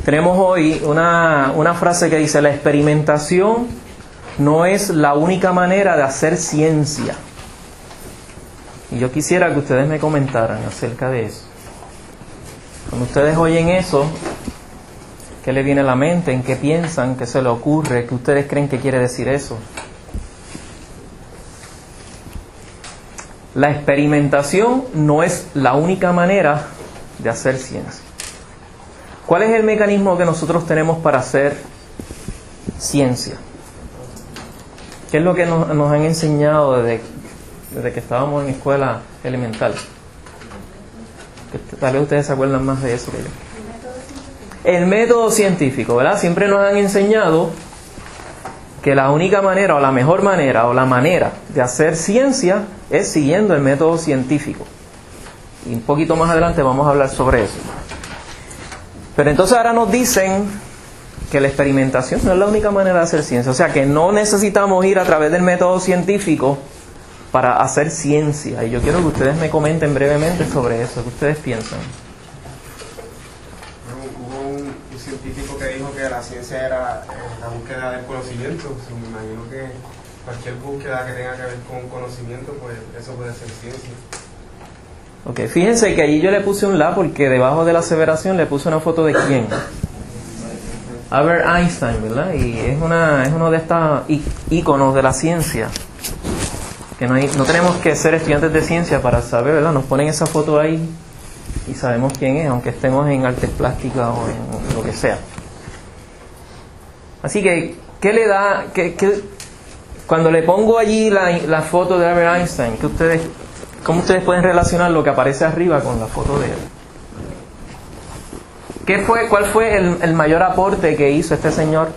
Tenemos hoy una frase que dice: la experimentación no es la única manera de hacer ciencia. Y yo quisiera que ustedes me comentaran acerca de eso. Cuando ustedes oyen eso, ¿qué les viene a la mente? ¿En qué piensan? ¿Qué se les ocurre? ¿Qué ustedes creen que quiere decir eso? La experimentación no es la única manera de hacer ciencia. ¿Cuál es el mecanismo que nosotros tenemos para hacer ciencia? ¿Qué es lo que nos han enseñado desde que estábamos en escuela elemental? Tal vez ustedes se acuerdan más de eso que yo. El método científico, ¿verdad? Siempre nos han enseñado que la única manera o la mejor manera o la manera de hacer ciencia es siguiendo el método científico. Y un poquito más adelante vamos a hablar sobre eso. Pero entonces ahora nos dicen que la experimentación no es la única manera de hacer ciencia. O sea que no necesitamos ir a través del método científico para hacer ciencia. Y yo quiero que ustedes me comenten brevemente sobre eso. ¿Qué ustedes piensan? Hubo un científico que dijo que la ciencia era la búsqueda del conocimiento. Me imagino que cualquier búsqueda que tenga que ver con conocimiento, pues eso puede ser ciencia. Ok, fíjense que allí yo le puse un la porque debajo de la aseveración le puse una foto de quién. Albert Einstein, ¿verdad? Y es uno de estos íconos de la ciencia. Que no tenemos que ser estudiantes de ciencia para saber, ¿verdad? Nos ponen esa foto ahí y sabemos quién es, aunque estemos en artes plásticas o en lo que sea. Así que, ¿qué le da? Cuando le pongo allí la foto de Albert Einstein, ¿cómo ustedes pueden relacionar lo que aparece arriba con la foto de él? ¿Cuál fue el mayor aporte que hizo este señor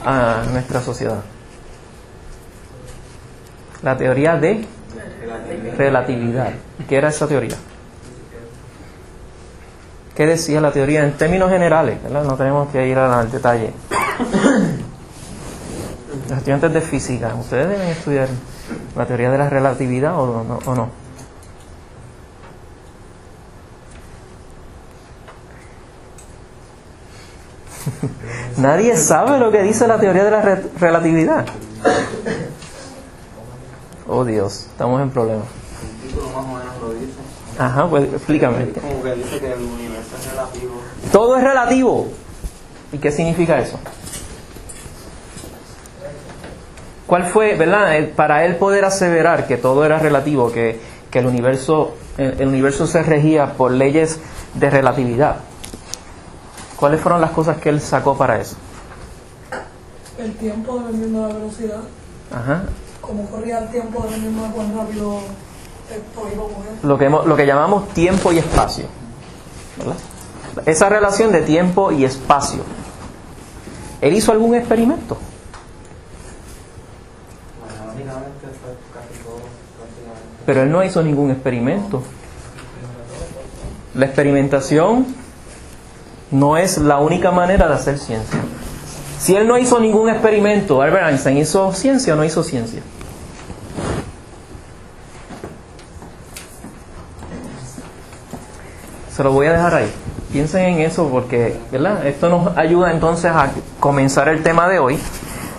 a nuestra sociedad? La teoría de relatividad. ¿Qué era esa teoría? ¿Qué decía la teoría en términos generales? ¿Verdad? No tenemos que ir al detalle. Los estudiantes de física, ¿ustedes deben estudiar la teoría de la relatividad o no? Nadie sabe lo que dice la teoría de la relatividad. Oh Dios, estamos en problemas. El título más o menos lo dice. Ajá, pues explícame. Como que dice que el universo es relativo. Todo es relativo. ¿Y qué significa eso? ¿Cuál fue, verdad? Para él poder aseverar que todo era relativo, que el universo se regía por leyes de relatividad. ¿Cuáles fueron las cosas que él sacó para eso? El tiempo dependiendo de la velocidad. Ajá. Como corría el tiempo dependiendo de cuán rápido esto iba a mover. Lo que llamamos tiempo y espacio, ¿verdad? Esa relación de tiempo y espacio. ¿Él hizo algún experimento? Pero él no hizo ningún experimento. La experimentación no es la única manera de hacer ciencia. Si él no hizo ningún experimento, Albert Einstein, ¿hizo ciencia o no hizo ciencia? Se lo voy a dejar ahí. Piensen en eso porque, ¿verdad? Esto nos ayuda entonces a comenzar el tema de hoy.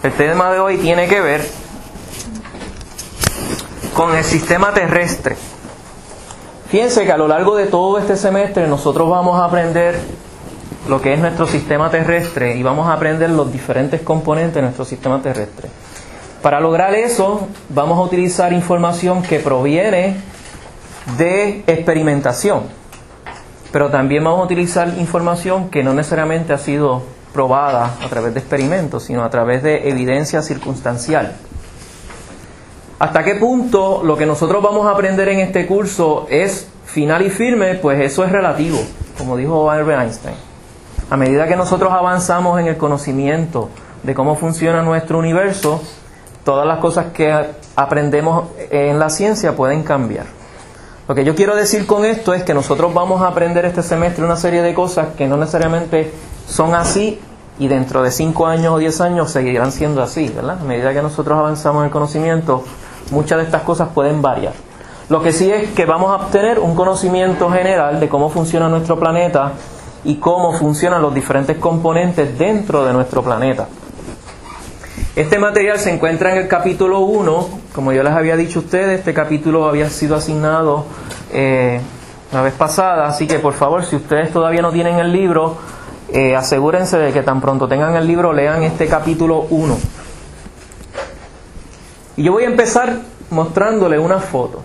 El tema de hoy tiene que ver con el sistema terrestre. Fíjense que a lo largo de todo este semestre nosotros vamos a aprender lo que es nuestro sistema terrestre y vamos a aprender los diferentes componentes de nuestro sistema terrestre. Para lograr eso vamos a utilizar información que proviene de experimentación, pero también vamos a utilizar información que no necesariamente ha sido probada a través de experimentos, sino a través de evidencia circunstancial. ¿Hasta qué punto lo que nosotros vamos a aprender en este curso es final y firme? Pues eso es relativo, como dijo Albert Einstein. A medida que nosotros avanzamos en el conocimiento de cómo funciona nuestro universo, todas las cosas que aprendemos en la ciencia pueden cambiar. Lo que yo quiero decir con esto es que nosotros vamos a aprender este semestre una serie de cosas que no necesariamente son así y dentro de 5 años o 10 años seguirán siendo así, ¿verdad? A medida que nosotros avanzamos en el conocimiento, muchas de estas cosas pueden variar. Lo que sí es que vamos a obtener un conocimiento general de cómo funciona nuestro planeta y cómo funcionan los diferentes componentes dentro de nuestro planeta. Este material se encuentra en el capítulo 1, como yo les había dicho a ustedes, este capítulo había sido asignado la vez pasada, así que por favor, si ustedes todavía no tienen el libro, asegúrense de que tan pronto tengan el libro, lean este capítulo 1. Y yo voy a empezar mostrándole una foto.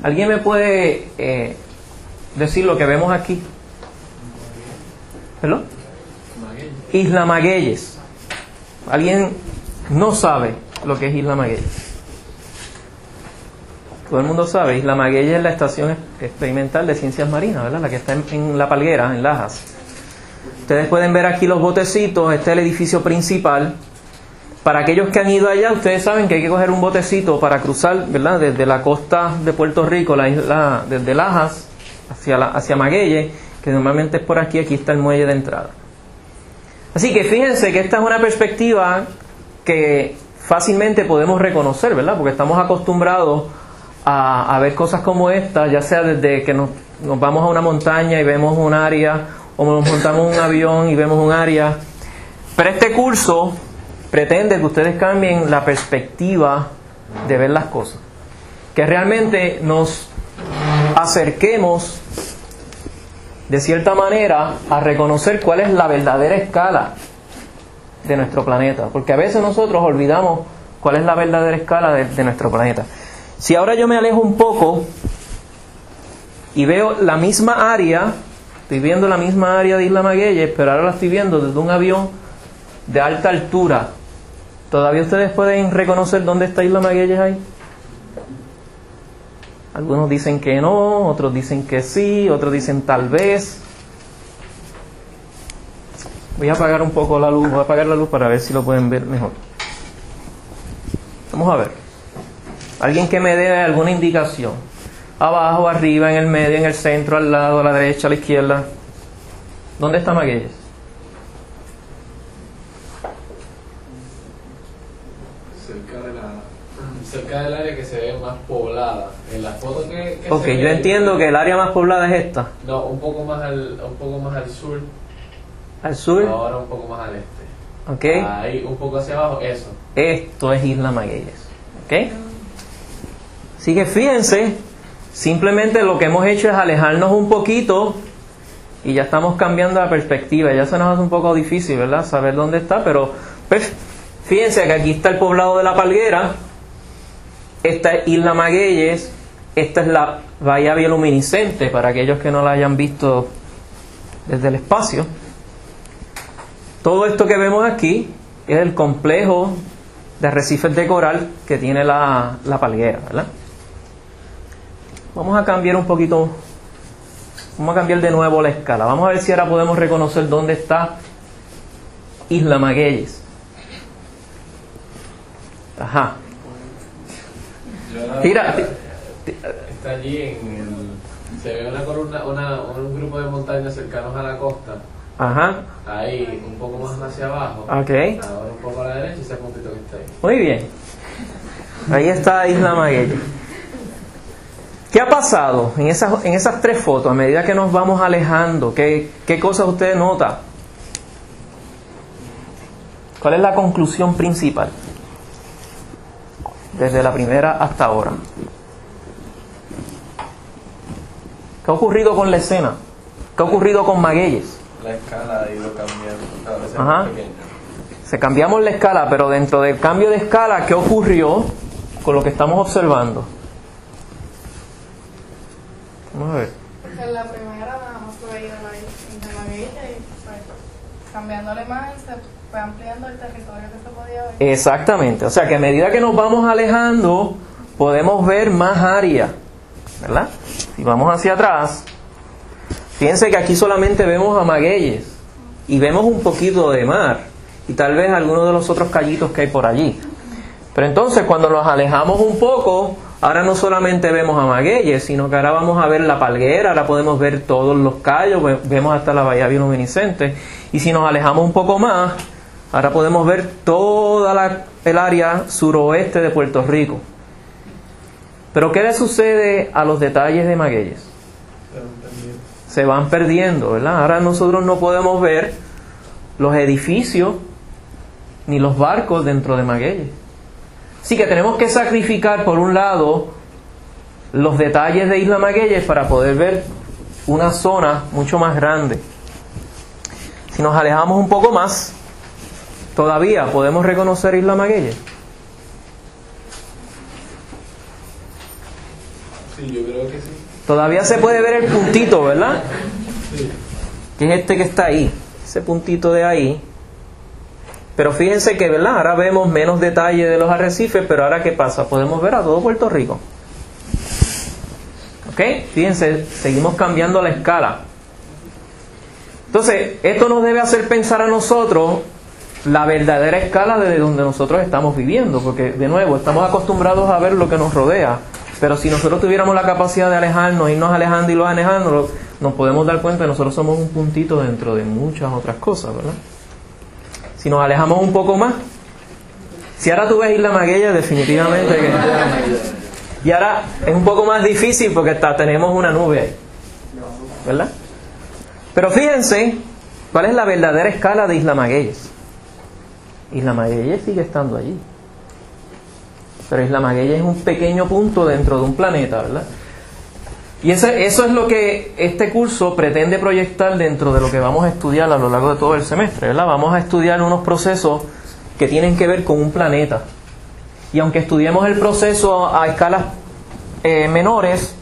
¿Alguien me puede decir lo que vemos aquí? ¿Perdón? Isla Magueyes. ¿Alguien no sabe lo que es Isla Magueyes? Todo el mundo sabe. Isla Magueyes es la estación experimental de ciencias marinas, ¿verdad? La que está en La Palguera, en Lajas. Ustedes pueden ver aquí los botecitos. Este es el edificio principal. Para aquellos que han ido allá, ustedes saben que hay que coger un botecito para cruzar, ¿verdad? Desde la costa de Puerto Rico, la isla, desde Lajas hacia Magueyes, que normalmente es por aquí. Aquí está el muelle de entrada. Así que fíjense que esta es una perspectiva que fácilmente podemos reconocer, ¿verdad? Porque estamos acostumbrados a ver cosas como esta, ya sea desde que nos vamos a una montaña y vemos un área, o nos montamos en un avión y vemos un área. Pero este curso pretende que ustedes cambien la perspectiva de ver las cosas, que realmente nos acerquemos de cierta manera a reconocer cuál es la verdadera escala de nuestro planeta, porque a veces nosotros olvidamos cuál es la verdadera escala de nuestro planeta. Si ahora yo me alejo un poco y veo la misma área, estoy viendo la misma área de Isla Magueyes, pero ahora la estoy viendo desde un avión de alta altura, ¿todavía ustedes pueden reconocer dónde está Isla Magueyes ahí? Algunos dicen que no, otros dicen que sí, otros dicen tal vez. Voy a apagar un poco la luz, voy a apagar la luz para ver si lo pueden ver mejor. Vamos a ver. Alguien que me dé alguna indicación. Abajo, arriba, en el medio, en el centro, al lado, a la derecha, a la izquierda. ¿Dónde está Magueyes? Cerca del área que se ve más poblada. En la foto que ok, se yo ve, entiendo que el área más poblada es esta. No, un poco más al sur. ¿Al sur? Ahora un poco más al este. Ok. Ahí, un poco hacia abajo, eso. Esto es Isla Magueyes. ¿Ok? Así que fíjense, simplemente lo que hemos hecho es alejarnos un poquito y ya estamos cambiando la perspectiva. Ya se nos hace un poco difícil, ¿verdad? Saber dónde está, pero pues, fíjense que aquí está el poblado de La Palguera, esta es Isla Magueyes, esta es la bahía bioluminiscente, para aquellos que no la hayan visto desde el espacio. Todo esto que vemos aquí es el complejo de arrecifes de coral que tiene la Palguera, ¿verdad? Vamos a cambiar un poquito, vamos a cambiar de nuevo la escala. Vamos a ver si ahora podemos reconocer dónde está Isla Magueyes. Ajá. Tira. Está allí se ve una columna, un grupo de montañas cercanos a la costa. Ajá. Ahí, un poco más hacia abajo. Ok. Ahora un poco a la derecha y ese puntito que está ahí. Muy bien. Ahí está Isla Magueyes. ¿Qué ha pasado en esas tres fotos a medida que nos vamos alejando? ¿Qué cosas usted nota? ¿Cuál es la conclusión principal? Desde la primera hasta ahora. ¿Qué ha ocurrido con la escena? ¿Qué ha ocurrido con Magueyes? La escala ha ido cambiando, cada vez es Ajá. más pequeña. Se cambiamos la escala, pero dentro del cambio de escala, ¿qué ocurrió con lo que estamos observando? Vamos a ver. Porque en la primera nada más se veía la Isla Magueyes y pues, cambiándole más se fue ampliando el territorio que se podía ver. Exactamente, o sea que a medida que nos vamos alejando podemos ver más área, ¿verdad? Si vamos hacia atrás, fíjense que aquí solamente vemos a Magueyes y vemos un poquito de mar y tal vez algunos de los otros callitos que hay por allí. Pero entonces cuando nos alejamos un poco, ahora no solamente vemos a Magueyes, sino que ahora vamos a ver la Palguera, ahora podemos ver todos los cayos, vemos hasta la bahía bioluminiscente. Y si nos alejamos un poco más, ahora podemos ver toda el área suroeste de Puerto Rico. Pero ¿qué le sucede a los detalles de Magueyes? se van perdiendo, ¿verdad? Ahora nosotros no podemos ver los edificios ni los barcos dentro de Magueyes. Así que tenemos que sacrificar, por un lado, los detalles de Isla Magueyes para poder ver una zona mucho más grande. Si nos alejamos un poco más, todavía podemos reconocer Isla Magueyes. Sí, yo creo que sí. Todavía se puede ver el puntito, ¿verdad? Sí. Que es este que está ahí, ese puntito de ahí. Pero fíjense que, ¿verdad? Ahora vemos menos detalle de los arrecifes, pero ahora ¿qué pasa? Podemos ver a todo Puerto Rico. ¿Ok? Fíjense, seguimos cambiando la escala. Entonces, esto nos debe hacer pensar a nosotros la verdadera escala de donde nosotros estamos viviendo, porque, de nuevo, estamos acostumbrados a ver lo que nos rodea, pero si nosotros tuviéramos la capacidad de alejarnos, irnos alejando y los alejando, nos podemos dar cuenta que nosotros somos un puntito dentro de muchas otras cosas, ¿verdad? Si nos alejamos un poco más, si ahora tú ves Isla Magueyes, definitivamente que... Y ahora es un poco más difícil porque tenemos una nube ahí, ¿verdad? Pero fíjense, ¿cuál es la verdadera escala de Isla Magueyes? Isla Magueyes sigue estando allí. Pero Isla Magueyes es un pequeño punto dentro de un planeta, ¿verdad? Y eso es lo que este curso pretende proyectar dentro de lo que vamos a estudiar a lo largo de todo el semestre, ¿verdad? Vamos a estudiar unos procesos que tienen que ver con un planeta. Y aunque estudiemos el proceso a escalas menores,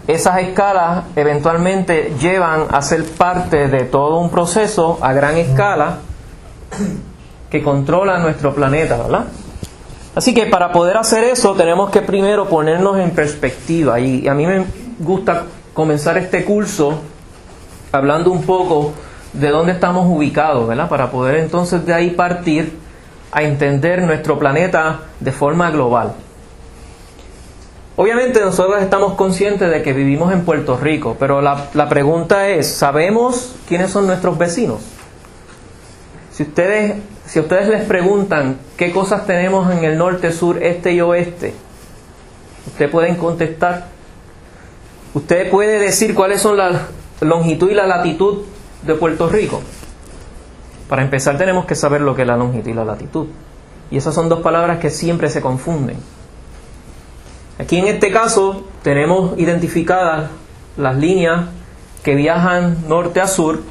esas escalas eventualmente llevan a ser parte de todo un proceso a gran escala que controla nuestro planeta, ¿verdad? Así que para poder hacer eso tenemos que primero ponernos en perspectiva. Y a mí me gusta comenzar este curso hablando un poco de dónde estamos ubicados, ¿verdad? Para poder entonces de ahí partir a entender nuestro planeta de forma global. Obviamente nosotros estamos conscientes de que vivimos en Puerto Rico, pero la pregunta es, ¿sabemos quiénes son nuestros vecinos? Si a ustedes les preguntan qué cosas tenemos en el norte, sur, este y oeste, ustedes pueden contestar. Usted puede decir cuáles son la longitud y la latitud de Puerto Rico. Para empezar tenemos que saber lo que es la longitud y la latitud. Y esas son dos palabras que siempre se confunden. Aquí en este caso tenemos identificadas las líneas que viajan norte a sur,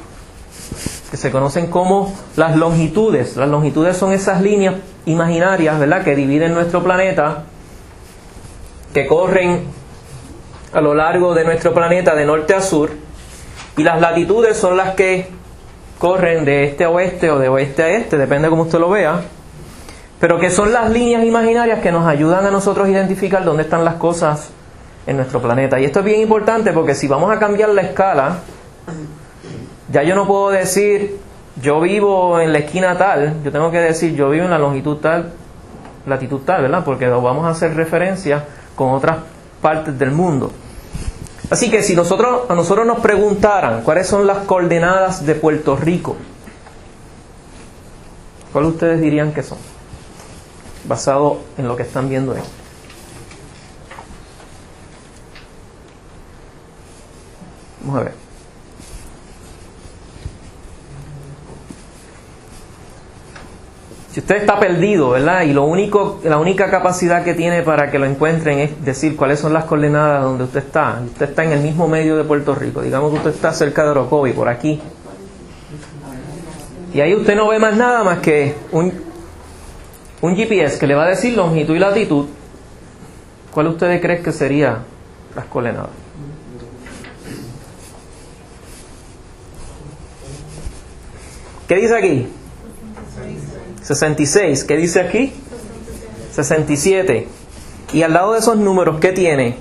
que se conocen como las longitudes. Las longitudes son esas líneas imaginarias, ¿verdad?, que dividen nuestro planeta, que corren a lo largo de nuestro planeta de norte a sur, y las latitudes son las que corren de este a oeste o de oeste a este, depende de cómo usted lo vea, pero que son las líneas imaginarias que nos ayudan a nosotros a identificar dónde están las cosas en nuestro planeta. Y esto es bien importante porque si vamos a cambiar la escala, ya yo no puedo decir yo vivo en la esquina tal, yo tengo que decir yo vivo en la longitud tal, latitud tal, ¿verdad? Porque lo vamos a hacer referencia con otras partes del mundo. Así que si a nosotros nos preguntaran cuáles son las coordenadas de Puerto Rico, ¿cuáles ustedes dirían que son? Basado en lo que están viendo ahí. Vamos a ver. Si usted está perdido, ¿verdad? Y la única capacidad que tiene para que lo encuentren es decir cuáles son las coordenadas donde usted está. Usted está en el mismo medio de Puerto Rico. Digamos que usted está cerca de Orocovi, por aquí. Y ahí usted no ve más nada más que un GPS que le va a decir longitud y latitud. ¿Cuál ustedes creen que serían las coordenadas? ¿Qué dice aquí? 66. ¿Qué dice aquí? 67. Y al lado de esos números, ¿qué tiene?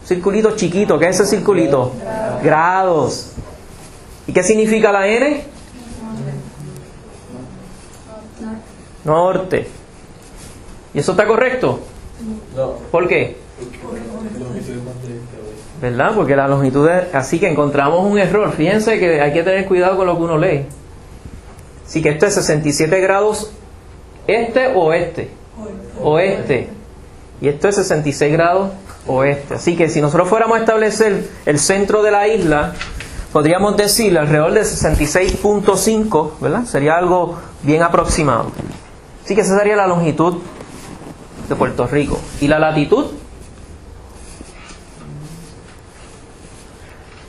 Circulito chiquito. ¿Qué es ese circulito? Grados. ¿Y qué significa la N? Norte. ¿Y eso está correcto? No. ¿Por qué? ¿Verdad? Porque la longitud es... Así que encontramos un error. Fíjense que hay que tener cuidado con lo que uno lee. Así que esto es 67 grados este o oeste. Oeste. y esto es 66 grados oeste. Así que si nosotros fuéramos a establecer el centro de la isla, podríamos decir alrededor de 66.5, ¿verdad? Sería algo bien aproximado. Así que esa sería la longitud de Puerto Rico. ¿Y la latitud?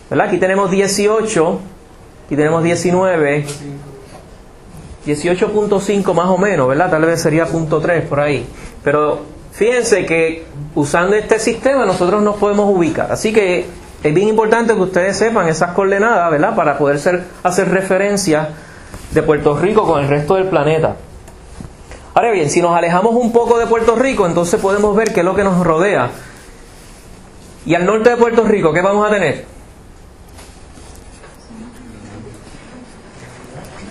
¿Verdad? Aquí tenemos 18, aquí tenemos 19, 18.5 más o menos, ¿verdad? Tal vez sería 0.3 por ahí. Pero fíjense que usando este sistema nosotros nos podemos ubicar. Así que es bien importante que ustedes sepan esas coordenadas, ¿verdad? Para poder hacer referencia de Puerto Rico con el resto del planeta. Ahora bien, si nos alejamos un poco de Puerto Rico, entonces podemos ver qué es lo que nos rodea. Y al norte de Puerto Rico, ¿qué vamos a tener?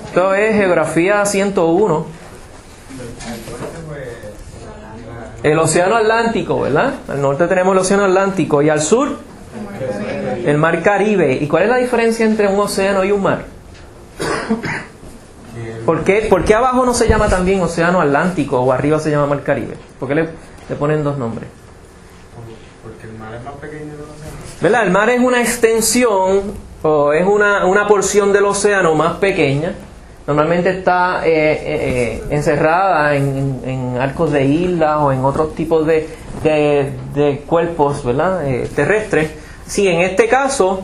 Esto es geografía 101. El océano Atlántico, ¿verdad? Al norte tenemos el océano Atlántico y al sur el mar Caribe. ¿Y cuál es la diferencia entre un océano y un mar? ¿Por qué abajo no se llama también océano Atlántico o arriba se llama mar Caribe? ¿Por qué le ponen dos nombres? Porque el mar es más pequeño que el océano. ¿Verdad? El mar es una extensión o es una porción del océano más pequeña. Normalmente está encerrada en arcos de islas o en otros tipos de cuerpos, ¿verdad? Terrestres. Sí, en este caso,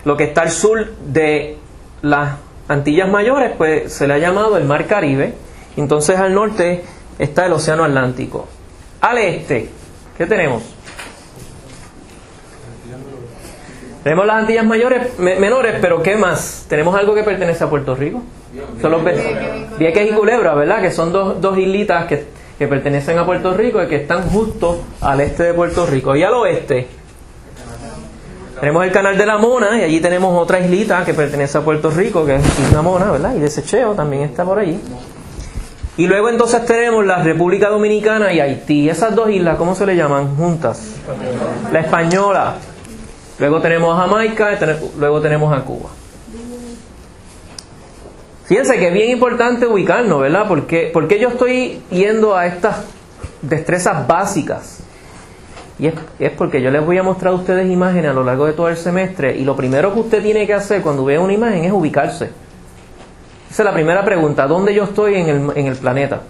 lo que está al sur de las Antillas Mayores, pues se le ha llamado el Mar Caribe. Entonces al norte está el Océano Atlántico. Al este, ¿qué tenemos? Tenemos las Antillas menores, pero ¿qué más? Tenemos algo que pertenece a Puerto Rico. Son los Vieques y Culebra, ¿verdad? Que son dos islitas que pertenecen a Puerto Rico y que están justo al este de Puerto Rico. Y al oeste tenemos el Canal de la Mona y allí tenemos otra islita que pertenece a Puerto Rico, que es Isla Mona, ¿verdad? Y Desecheo también está por allí. Y luego entonces tenemos la República Dominicana y Haití. Esas dos islas, ¿cómo se le llaman juntas? La Española. Luego tenemos a Jamaica, luego tenemos a Cuba. Fíjense que es bien importante ubicarnos, ¿verdad? Porque yo estoy yendo a estas destrezas básicas. Y es porque yo les voy a mostrar a ustedes imágenes a lo largo de todo el semestre. Y lo primero que usted tiene que hacer cuando vea una imagen es ubicarse. Esa es la primera pregunta. ¿Dónde yo estoy en el planeta?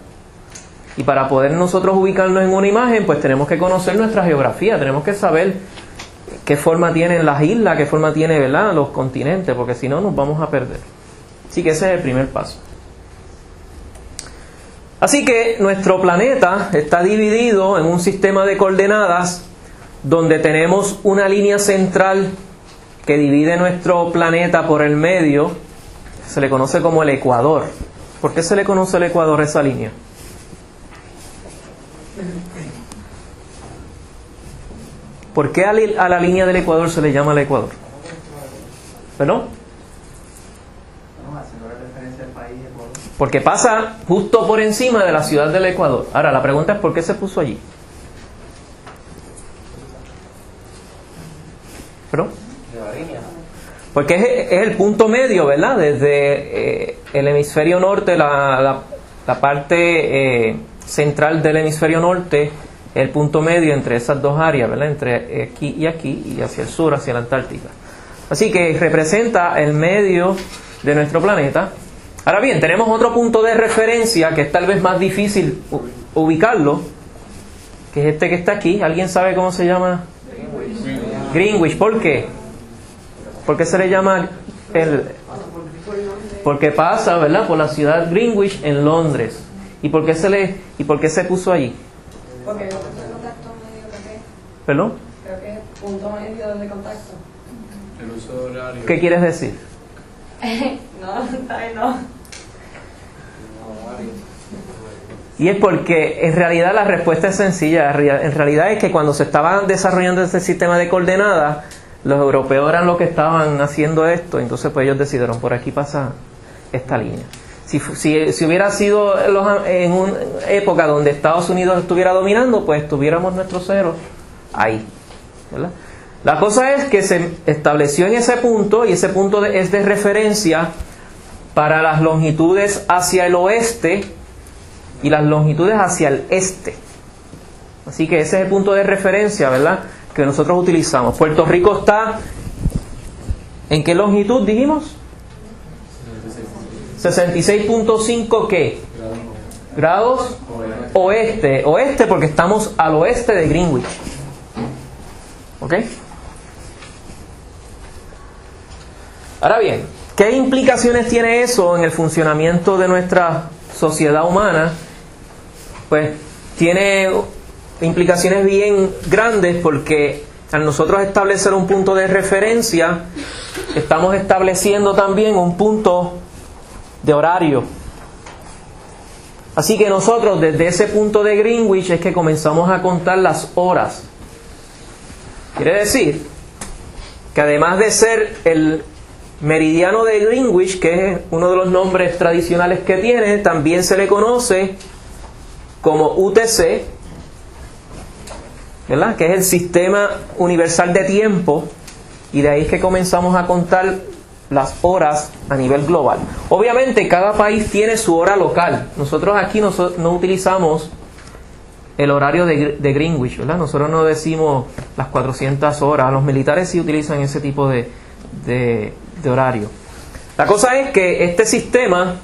Y para poder nosotros ubicarnos en una imagen, pues tenemos que conocer nuestra geografía. Tenemos que saber qué forma tienen las islas, qué forma tienen, ¿verdad?, los continentes, porque si no nos vamos a perder. Así que ese es el primer paso. Así que nuestro planeta está dividido en un sistema de coordenadas donde tenemos una línea central que divide nuestro planeta por el medio. Se le conoce como el ecuador. ¿Por qué se le conoce el ecuador a esa línea? ¿Por qué a la línea del ecuador se le llama el ecuador? ¿Perdón? Porque pasa justo por encima de la ciudad del Ecuador. Ahora, la pregunta es ¿por qué se puso allí? ¿Perdón? Porque es el punto medio, ¿verdad? Desde el hemisferio norte, la parte central del hemisferio norte, el punto medio entre esas dos áreas, ¿verdad? Entre aquí, y hacia el sur, hacia la Antártica. Así que representa el medio de nuestro planeta. Ahora bien, tenemos otro punto de referencia que es tal vez más difícil ubicarlo, que es este que está aquí. ¿Alguien sabe cómo se llama? Greenwich. ¿Por qué? ¿Por qué se le llama porque pasa, ¿verdad?, por la ciudad Greenwich en Londres. ¿Y por qué se puso allí? Porque el punto de contacto medio que es. ¿Perdón? Creo que es punto medio de contacto. El uso horario. ¿Qué quieres decir? No. Y es porque en realidad la respuesta es sencilla. En realidad es que cuando se estaba desarrollando este sistema de coordenadas, los europeos eran los que estaban haciendo esto. Entonces pues ellos decidieron, por aquí pasa esta línea. Si hubiera sido en una época donde Estados Unidos estuviera dominando, pues tuviéramos nuestros ceros ahí, ¿verdad? La cosa es que se estableció en ese punto, y ese punto es de referencia para las longitudes hacia el oeste y las longitudes hacia el este. Así que ese es el punto de referencia, ¿verdad?, que nosotros utilizamos. Puerto Rico está, ¿en qué longitud dijimos? 66.5 ¿qué? Grados oeste. Oeste porque estamos al oeste de Greenwich. ¿Ok? Ahora bien, ¿qué implicaciones tiene eso en el funcionamiento de nuestra sociedad humana? Pues tiene implicaciones bien grandes, porque al nosotros establecer un punto de referencia, estamos estableciendo también un punto de horario. Así que nosotros desde ese punto de Greenwich es que comenzamos a contar las horas. Quiere decir que además de ser el meridiano de Greenwich, que es uno de los nombres tradicionales que tiene, también se le conoce como UTC, ¿verdad?, que es el Sistema Universal de Tiempo, y de ahí es que comenzamos a contar las horas a nivel global. Obviamente cada país tiene su hora local. Nosotros aquí no utilizamos el horario de Greenwich, ¿verdad? Nosotros no decimos las 400 horas. Los militares sí utilizan ese tipo de horario. La cosa es que este sistema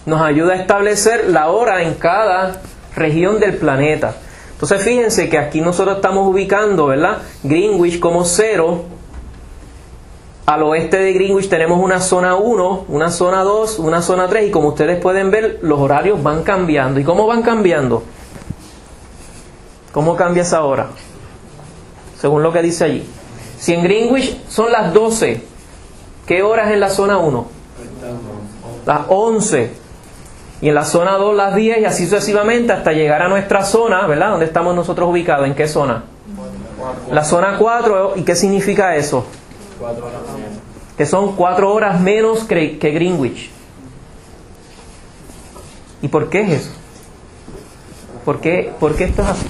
nos ayuda a establecer la hora en cada región del planeta. Entonces fíjense que aquí nosotros estamos ubicando, ¿verdad?, Greenwich como 0. Al oeste de Greenwich tenemos una zona 1, una zona 2, una zona 3, y como ustedes pueden ver, los horarios van cambiando. ¿Y cómo van cambiando? ¿Cómo cambia esa hora? Según lo que dice allí. Si en Greenwich son las 12, ¿qué horas en la zona 1? Las 11. Y en la zona 2 las 10, y así sucesivamente hasta llegar a nuestra zona, ¿verdad?, donde estamos nosotros ubicados. ¿En qué zona? La zona 4. ¿Y qué significa eso? 4 horas menos. Que son 4 horas menos que Greenwich. ¿Y por qué es eso? ¿Por qué esto es así?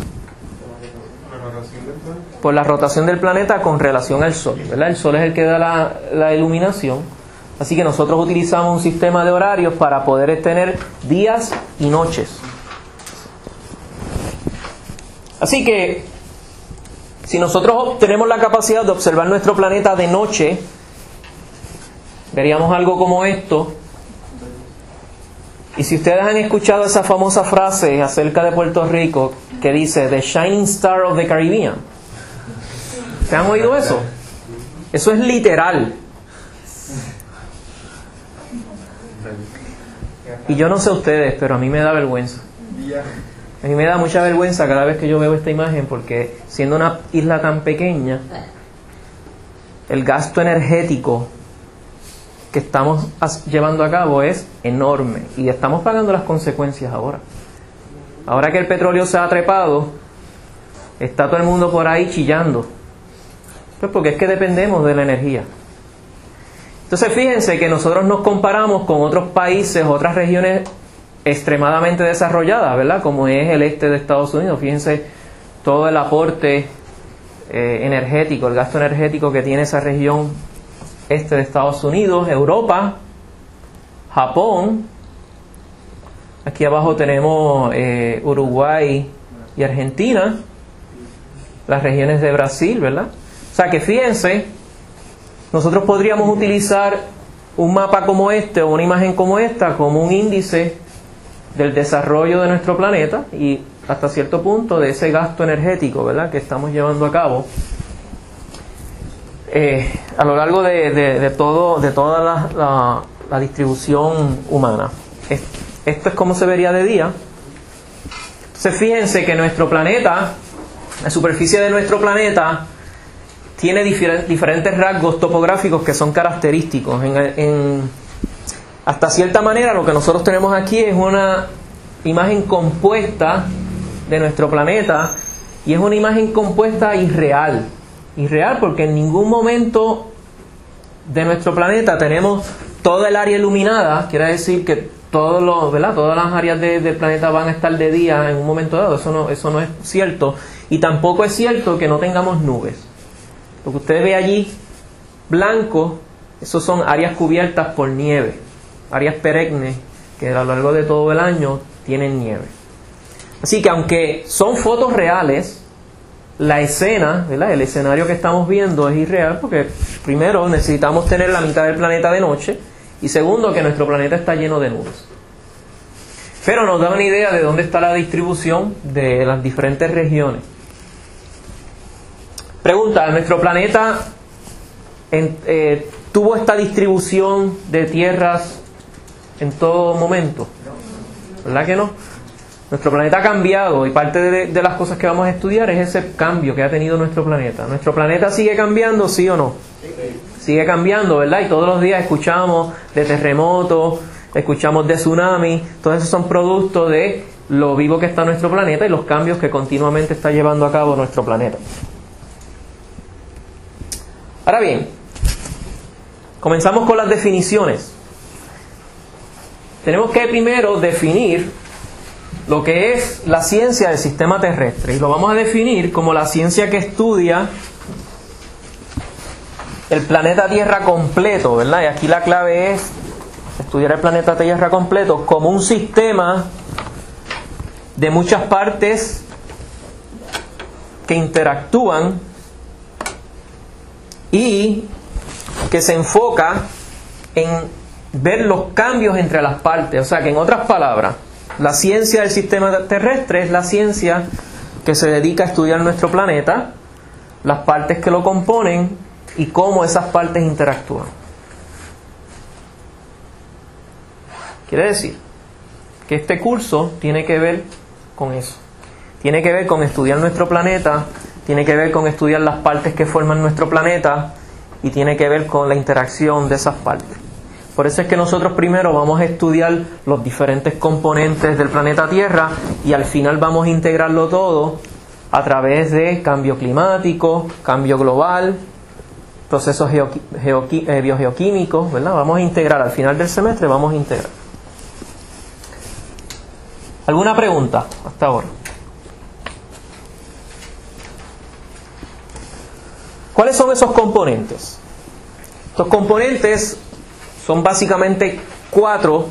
Por la rotación del planeta con relación al Sol, ¿verdad? El Sol es el que da la iluminación. Así que nosotros utilizamos un sistema de horarios para poder tener días y noches. Así que si nosotros tenemos la capacidad de observar nuestro planeta de noche, veríamos algo como esto. Y si ustedes han escuchado esa famosa frase acerca de Puerto Rico que dice The Shining Star of the Caribbean, ¿se han oído eso? Eso es literal. Y yo no sé ustedes, pero a mí me da vergüenza. A mí me da mucha vergüenza cada vez que yo veo esta imagen, porque siendo una isla tan pequeña, el gasto energético que estamos llevando a cabo es enorme, y estamos pagando las consecuencias ahora. Ahora que el petróleo se ha trepado, está todo el mundo por ahí chillando. Pues porque es que dependemos de la energía. Entonces fíjense que nosotros nos comparamos con otros países, otras regiones extremadamente desarrolladas, ¿verdad?, como es el este de Estados Unidos. Fíjense todo el aporte energético, el gasto energético que tiene esa región este de Estados Unidos, Europa, Japón. Aquí abajo tenemos Uruguay y Argentina, las regiones de Brasil, ¿verdad? O sea que fíjense, nosotros podríamos utilizar un mapa como este o una imagen como esta como un índice del desarrollo de nuestro planeta y hasta cierto punto de ese gasto energético, ¿verdad?, que estamos llevando a cabo a lo largo de toda la distribución humana. Esto es como se vería de día. Entonces fíjense que nuestro planeta, la superficie de nuestro planeta, tiene diferentes rasgos topográficos que son característicos. Hasta cierta manera lo que nosotros tenemos aquí es una imagen compuesta de nuestro planeta, y es una imagen compuesta irreal. Irreal porque en ningún momento de nuestro planeta tenemos toda el área iluminada. Quiere decir que todas las áreas del planeta van a estar de día en un momento dado. Eso no es cierto. Y tampoco es cierto que no tengamos nubes. Lo que usted ve allí blanco, esos son áreas cubiertas por nieve, áreas perennes que a lo largo de todo el año tienen nieve. Así que aunque son fotos reales, la escena, ¿verdad?, el escenario que estamos viendo es irreal porque primero necesitamos tener la mitad del planeta de noche y segundo que nuestro planeta está lleno de nubes. Pero nos da una idea de dónde está la distribución de las diferentes regiones. Pregunta, ¿nuestro planeta tuvo esta distribución de tierras en todo momento? ¿Verdad que no? Nuestro planeta ha cambiado y parte de las cosas que vamos a estudiar es ese cambio que ha tenido nuestro planeta. ¿Nuestro planeta sigue cambiando, sí o no? Sigue cambiando, ¿verdad? Y todos los días escuchamos de terremotos, escuchamos de tsunami, todos esos son productos de lo vivo que está nuestro planeta y los cambios que continuamente está llevando a cabo nuestro planeta. Ahora bien, comenzamos con las definiciones. Tenemos que primero definir lo que es la ciencia del sistema terrestre y lo vamos a definir como la ciencia que estudia el planeta Tierra completo, ¿verdad? Y aquí la clave es estudiar el planeta Tierra completo como un sistema de muchas partes que interactúan y que se enfoca en ver los cambios entre las partes. O sea que en otras palabras, la ciencia del sistema terrestre es la ciencia que se dedica a estudiar nuestro planeta, las partes que lo componen y cómo esas partes interactúan. Quiere decir que este curso tiene que ver con eso. Tiene que ver con estudiar nuestro planeta, tiene que ver con estudiar las partes que forman nuestro planeta y tiene que ver con la interacción de esas partes. Por eso es que nosotros primero vamos a estudiar los diferentes componentes del planeta Tierra y al final vamos a integrarlo todo a través de cambio climático, cambio global, procesos biogeoquímicos, ¿verdad? Vamos a integrar, al final del semestre vamos a integrar. ¿Alguna pregunta hasta ahora? ¿Cuáles son esos componentes? Estos componentes son básicamente 4,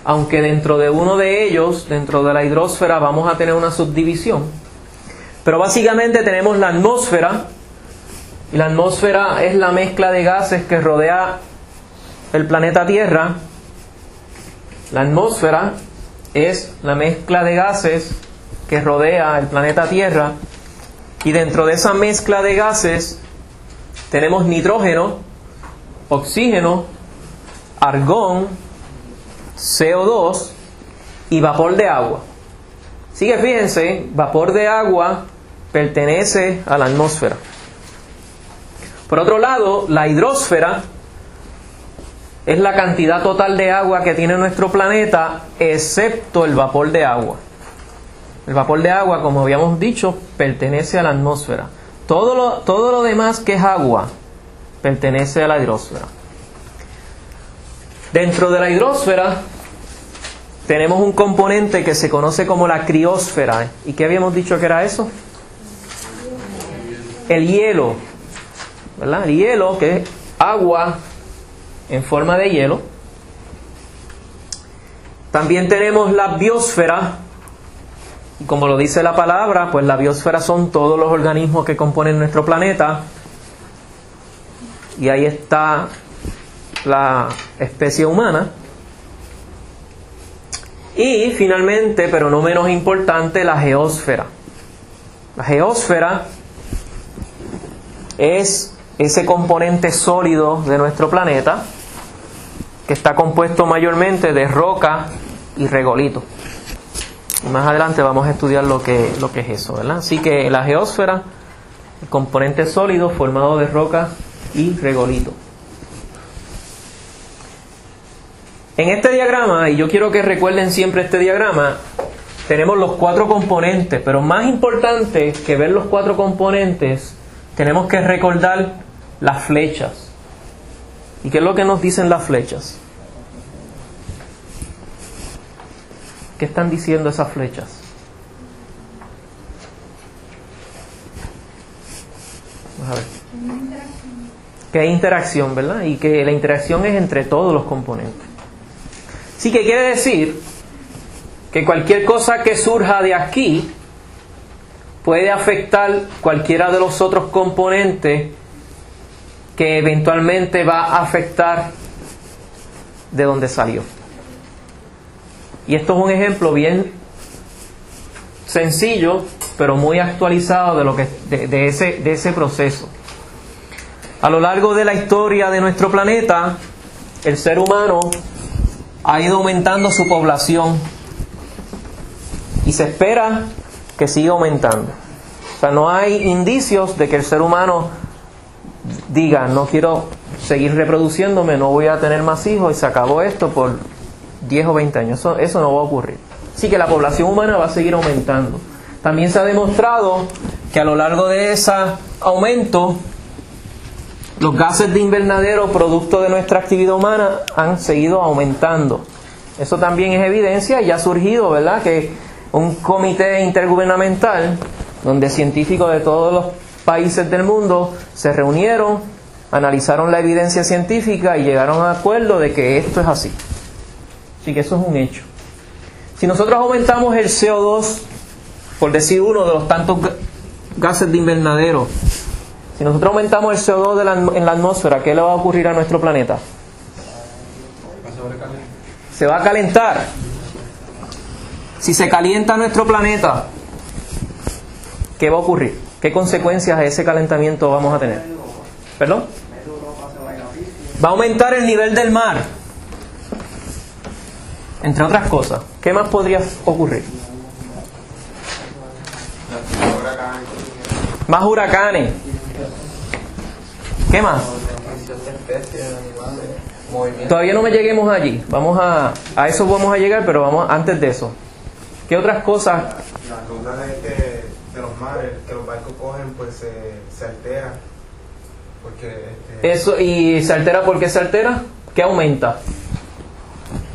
aunque dentro de uno de ellos, dentro de la hidrosfera, vamos a tener una subdivisión. Pero básicamente tenemos la atmósfera, y la atmósfera es la mezcla de gases que rodea el planeta Tierra. La atmósfera es la mezcla de gases que rodea el planeta Tierra, y dentro de esa mezcla de gases tenemos nitrógeno, oxígeno, argón, CO2 y vapor de agua. Así que fíjense, vapor de agua pertenece a la atmósfera. Por otro lado, la hidrosfera es la cantidad total de agua que tiene nuestro planeta, excepto el vapor de agua. El vapor de agua, como habíamos dicho, pertenece a la atmósfera. Todo lo demás que es agua pertenece a la hidrosfera. Dentro de la hidrosfera tenemos un componente que se conoce como la criósfera. ¿Y qué habíamos dicho que era eso? El hielo, ¿verdad? El hielo, que es agua en forma de hielo. También tenemos la biosfera. Y como lo dice la palabra, pues la biosfera son todos los organismos que componen nuestro planeta. Y ahí está la especie humana. Y finalmente, pero no menos importante, la geósfera. La geósfera es ese componente sólido de nuestro planeta que está compuesto mayormente de roca y regolito. Y más adelante vamos a estudiar lo que es eso, ¿verdad? Así que la geósfera, el componente sólido formado de roca y regolito. En este diagrama, y yo quiero que recuerden siempre este diagrama, tenemos los 4 componentes, pero más importante que ver los 4 componentes, tenemos que recordar las flechas. ¿Y qué es lo que nos dicen las flechas? ¿Qué están diciendo esas flechas? Vamos a ver. Que hay interacción, ¿verdad? Y que la interacción es entre todos los componentes. Así que quiere decir que cualquier cosa que surja de aquí puede afectar cualquiera de los otros componentes que eventualmente va a afectar de donde salió. Y esto es un ejemplo bien sencillo, pero muy actualizado de lo que de ese proceso. A lo largo de la historia de nuestro planeta, el ser humano ha ido aumentando su población y se espera que siga aumentando. O sea, no hay indicios de que el ser humano diga, no quiero seguir reproduciéndome, no voy a tener más hijos y se acabó esto por 10 o 20 años. Eso no va a ocurrir. Así que la población humana va a seguir aumentando. También se ha demostrado que a lo largo de ese aumento, los gases de invernadero producto de nuestra actividad humana han seguido aumentando. Eso también es evidencia y ha surgido, ¿verdad?, que un comité intergubernamental donde científicos de todos los países del mundo se reunieron, analizaron la evidencia científica y llegaron a acuerdo de que esto es así. Así que eso es un hecho. Si nosotros aumentamos el CO2, por decir uno de los tantos gases de invernadero, si nosotros aumentamos el CO2 en la atmósfera, ¿qué le va a ocurrir a nuestro planeta? Se va a calentar. Si se calienta nuestro planeta, ¿qué va a ocurrir? ¿Qué consecuencias de ese calentamiento vamos a tener? ¿Perdón? Va a aumentar el nivel del mar, entre otras cosas. ¿Qué más podría ocurrir? Más huracanes. ¿Qué más? Todavía no me lleguemos allí. A eso vamos a llegar, pero vamos antes de eso. ¿Qué otras cosas? La ruta de los mares que los barcos cogen, pues se altera. Porque Eso, ¿y se altera por qué se altera? ¿Qué aumenta?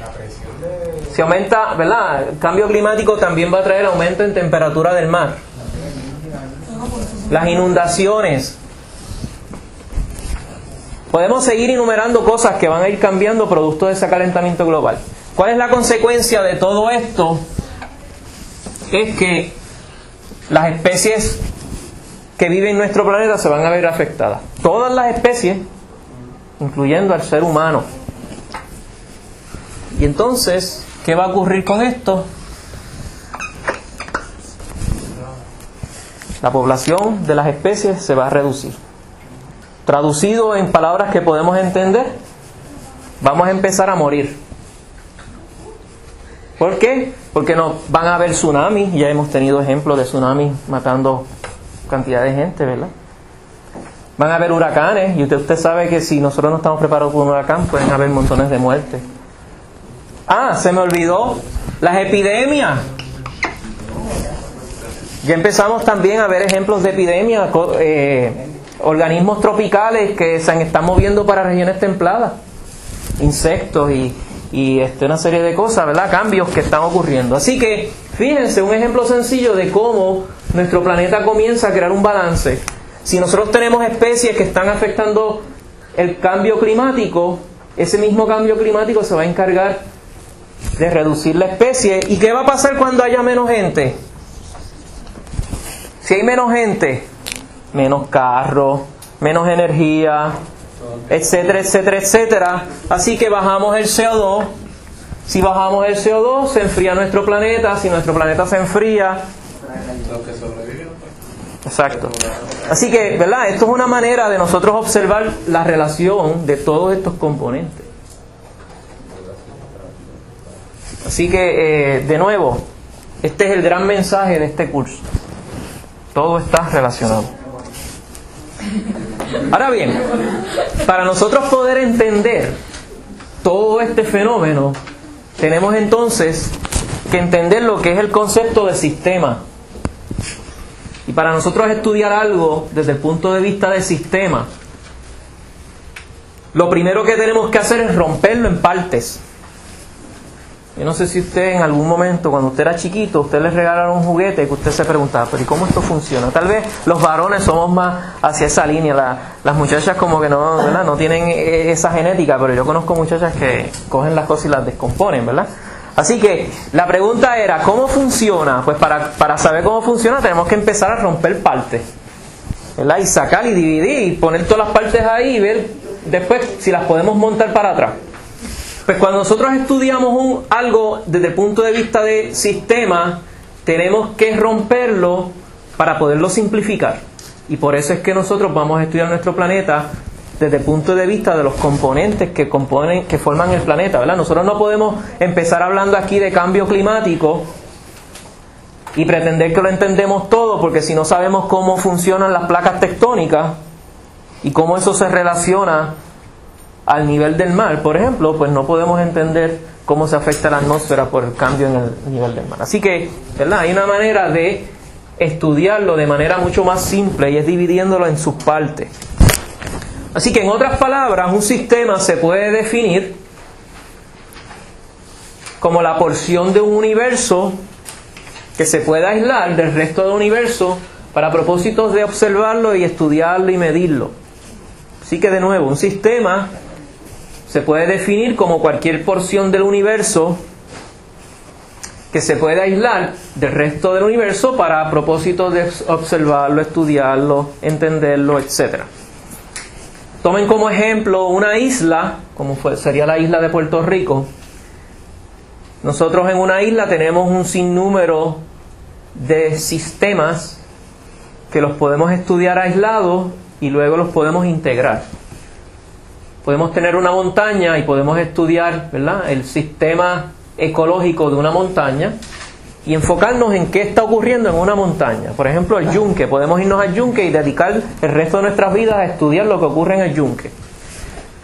la presión de... Si aumenta, ¿verdad? El cambio climático también va a traer aumento en temperatura del mar. Las inundaciones. Podemos seguir enumerando cosas que van a ir cambiando producto de ese calentamiento global. ¿Cuál es la consecuencia de todo esto? Es que las especies que viven en nuestro planeta se van a ver afectadas. Todas las especies, incluyendo al ser humano. Y entonces, ¿qué va a ocurrir con esto? La población de las especies se va a reducir. Traducido en palabras que podemos entender, vamos a empezar a morir. ¿Por qué? Porque no van a haber tsunamis. Ya hemos tenido ejemplos de tsunamis matando cantidad de gente, ¿verdad? Van a haber huracanes, y usted sabe que si nosotros no estamos preparados para un huracán, pueden haber montones de muertes. Se me olvidó, las epidemias. Ya empezamos también a ver ejemplos de epidemias, organismos tropicales que se están moviendo para regiones templadas, insectos y una serie de cosas, ¿verdad? Cambios que están ocurriendo. Así que, fíjense, un ejemplo sencillo de cómo nuestro planeta comienza a crear un balance. Si nosotros tenemos especies que están afectando el cambio climático, ese mismo cambio climático se va a encargar de reducir la especie. ¿Y qué va a pasar cuando haya menos gente? Si hay menos gente, menos carros, menos energía, etcétera, etcétera, etcétera. Así que bajamos el CO2. Si bajamos el CO2, se enfría nuestro planeta. Si nuestro planeta se enfría, Los que sobrevivieron, pues. exacto. Así que, ¿verdad? Esto es una manera de nosotros observar la relación de todos estos componentes. Así que, de nuevo, este es el gran mensaje de este curso. Todo está relacionado. Ahora bien, para nosotros poder entender todo este fenómeno, tenemos entonces que entender lo que es el concepto de sistema. Y para nosotros estudiar algo desde el punto de vista de sistema, lo primero que tenemos que hacer es romperlo en partes. Yo no sé si usted en algún momento, cuando usted era chiquito, usted le regalaron un juguete que usted se preguntaba, pero ¿y cómo esto funciona? Tal vez los varones somos más hacia esa línea, las muchachas como que no, ¿verdad? No tienen esa genética, pero yo conozco muchachas que cogen las cosas y las descomponen, ¿verdad? Así que la pregunta era, ¿cómo funciona? Pues para saber cómo funciona tenemos que empezar a romper partes, ¿verdad? Y sacar y dividir y poner todas las partes ahí y ver después si las podemos montar para atrás. Pues cuando nosotros estudiamos algo desde el punto de vista de sistema, tenemos que romperlo para poderlo simplificar. Y por eso es que nosotros vamos a estudiar nuestro planeta desde el punto de vista de los componentes que forman el planeta, ¿verdad? Nosotros no podemos empezar hablando aquí de cambio climático y pretender que lo entendemos todo, porque si no sabemos cómo funcionan las placas tectónicas y cómo eso se relaciona al nivel del mar, por ejemplo, pues no podemos entender cómo se afecta la atmósfera por el cambio en el nivel del mar. Así que, ¿verdad? Hay una manera de estudiarlo de manera mucho más simple y es dividiéndolo en sus partes. Así que en otras palabras, un sistema se puede definir como la porción de un universo que se puede aislar del resto del universo para propósitos de observarlo y estudiarlo y medirlo. Así que de nuevo, un sistema se puede definir como cualquier porción del universo que se puede aislar del resto del universo para propósitos de observarlo, estudiarlo, entenderlo, etc. Tomen como ejemplo una isla, como sería la isla de Puerto Rico. Nosotros en una isla tenemos un sinnúmero de sistemas que los podemos estudiar aislados y luego los podemos integrar. Podemos tener una montaña y podemos estudiar, ¿verdad?, el sistema ecológico de una montaña y enfocarnos en qué está ocurriendo en una montaña. Por ejemplo, el yunque. Podemos irnos al yunque y dedicar el resto de nuestras vidas a estudiar lo que ocurre en el yunque.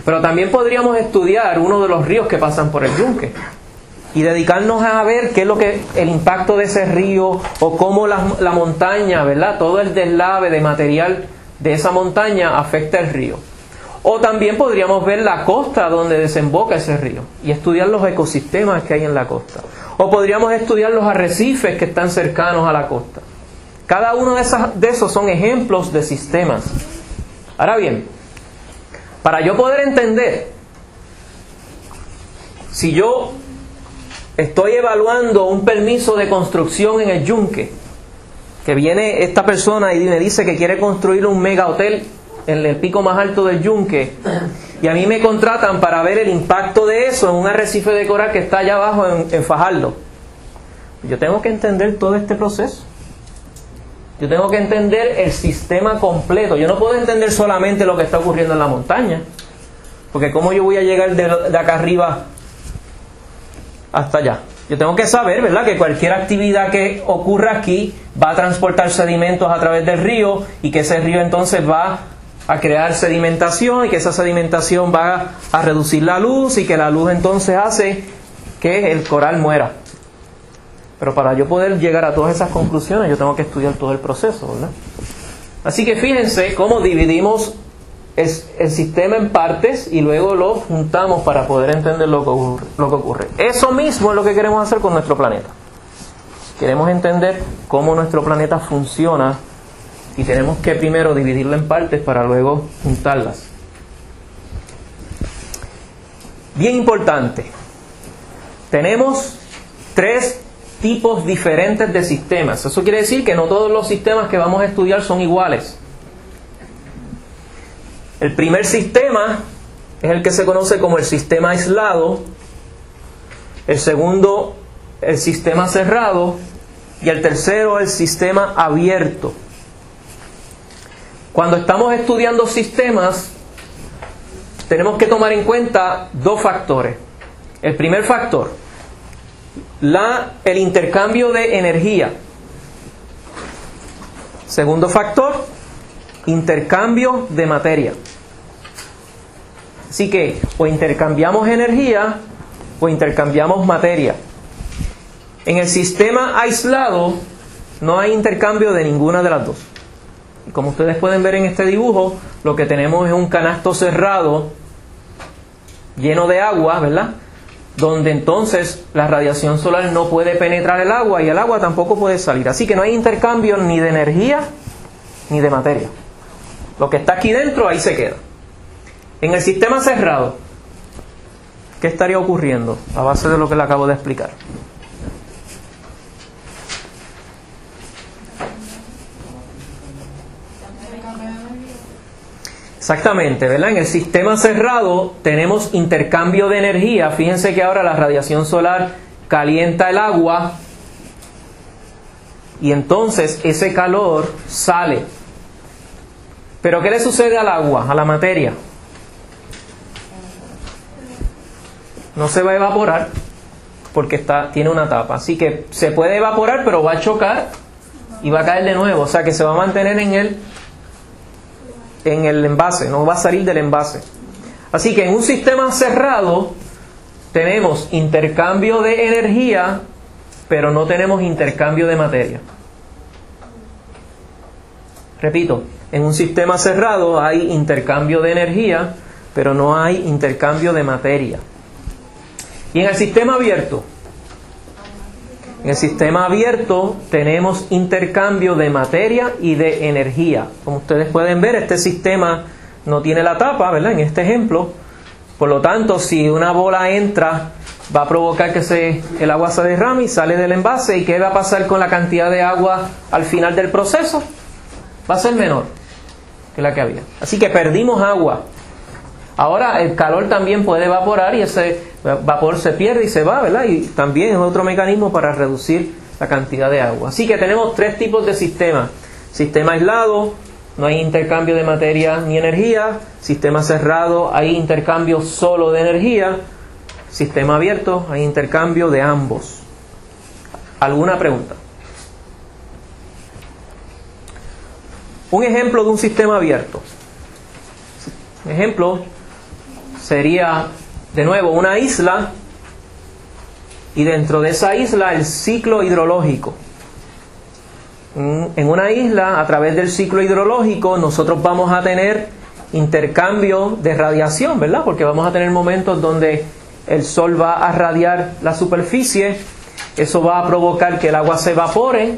Pero también podríamos estudiar uno de los ríos que pasan por el yunque y dedicarnos a ver qué es lo que el impacto de ese río o cómo la montaña, ¿verdad?, todo el deslave de material de esa montaña afecta el río. O también podríamos ver la costa donde desemboca ese río y estudiar los ecosistemas que hay en la costa. O podríamos estudiar los arrecifes que están cercanos a la costa. Cada uno de esos son ejemplos de sistemas. Ahora bien, para yo poder entender, si yo estoy evaluando un permiso de construcción en el yunque, que viene esta persona y me dice que quiere construir un mega hotel en el pico más alto del yunque, y a mí me contratan para ver el impacto de eso en un arrecife de coral que está allá abajo en Fajardo. Yo tengo que entender todo este proceso. Yo tengo que entender el sistema completo. Yo no puedo entender solamente lo que está ocurriendo en la montaña, porque ¿cómo yo voy a llegar de acá arriba hasta allá? Yo tengo que saber, ¿verdad?, que cualquier actividad que ocurra aquí va a transportar sedimentos a través del río y que ese río entonces va a crear sedimentación y que esa sedimentación va a reducir la luz y que la luz entonces hace que el coral muera. Pero para yo poder llegar a todas esas conclusiones yo tengo que estudiar todo el proceso, ¿verdad? Así que fíjense cómo dividimos el sistema en partes y luego lo juntamos para poder entender lo que ocurre. Eso mismo es lo que queremos hacer con nuestro planeta. Queremos entender cómo nuestro planeta funciona y tenemos que primero dividirlo en partes para luego juntarlas. Bien importante, tenemos 3 tipos diferentes de sistemas. Eso quiere decir que no todos los sistemas que vamos a estudiar son iguales. El primer sistema es el que se conoce como el sistema aislado, el segundo el sistema cerrado y el tercero el sistema abierto. Cuando estamos estudiando sistemas tenemos que tomar en cuenta 2 factores. El primer factor, el intercambio de energía. Segundo factor, intercambio de materia. Así que o intercambiamos energía o intercambiamos materia. En el sistema aislado no hay intercambio de ninguna de las dos. Y como ustedes pueden ver en este dibujo, lo que tenemos es un canasto cerrado lleno de agua, ¿verdad?, donde entonces la radiación solar no puede penetrar el agua y el agua tampoco puede salir. Así que no hay intercambio ni de energía ni de materia. Lo que está aquí dentro ahí se queda. En el sistema cerrado ¿qué estaría ocurriendo a base de lo que le acabo de explicar? Exactamente, ¿verdad? En el sistema cerrado tenemos intercambio de energía. Fíjense que ahora la radiación solar calienta el agua y entonces ese calor sale. Pero ¿qué le sucede al agua, a la materia? No se va a evaporar porque tiene una tapa. Así que se puede evaporar, pero va a chocar y va a caer de nuevo. O sea que se va a mantener en el envase, no va a salir del envase. Así que en un sistema cerrado tenemos intercambio de energía, pero no tenemos intercambio de materia. Repito, en un sistema cerrado hay intercambio de energía, pero no hay intercambio de materia. Y en el sistema abierto, tenemos intercambio de materia y de energía. Como ustedes pueden ver, este sistema no tiene la tapa, ¿verdad? En este ejemplo. Por lo tanto, si una bola entra, va a provocar que el agua se derrame y sale del envase. ¿Y qué va a pasar con la cantidad de agua al final del proceso? Va a ser menor que la que había. Así que perdimos agua. Ahora el calor también puede evaporar y ese vapor se pierde y se va, ¿verdad? Y también es otro mecanismo para reducir la cantidad de agua. Así que tenemos tres tipos de sistemas. Sistema aislado, no hay intercambio de materia ni energía. Sistema cerrado, hay intercambio solo de energía. Sistema abierto, hay intercambio de ambos. ¿Alguna pregunta? Un ejemplo de un sistema abierto. Un ejemplo sería, de nuevo, una isla y dentro de esa isla el ciclo hidrológico. En una isla, a través del ciclo hidrológico, nosotros vamos a tener intercambio de radiación, ¿verdad? Porque vamos a tener momentos donde el sol va a radiar la superficie, eso va a provocar que el agua se evapore,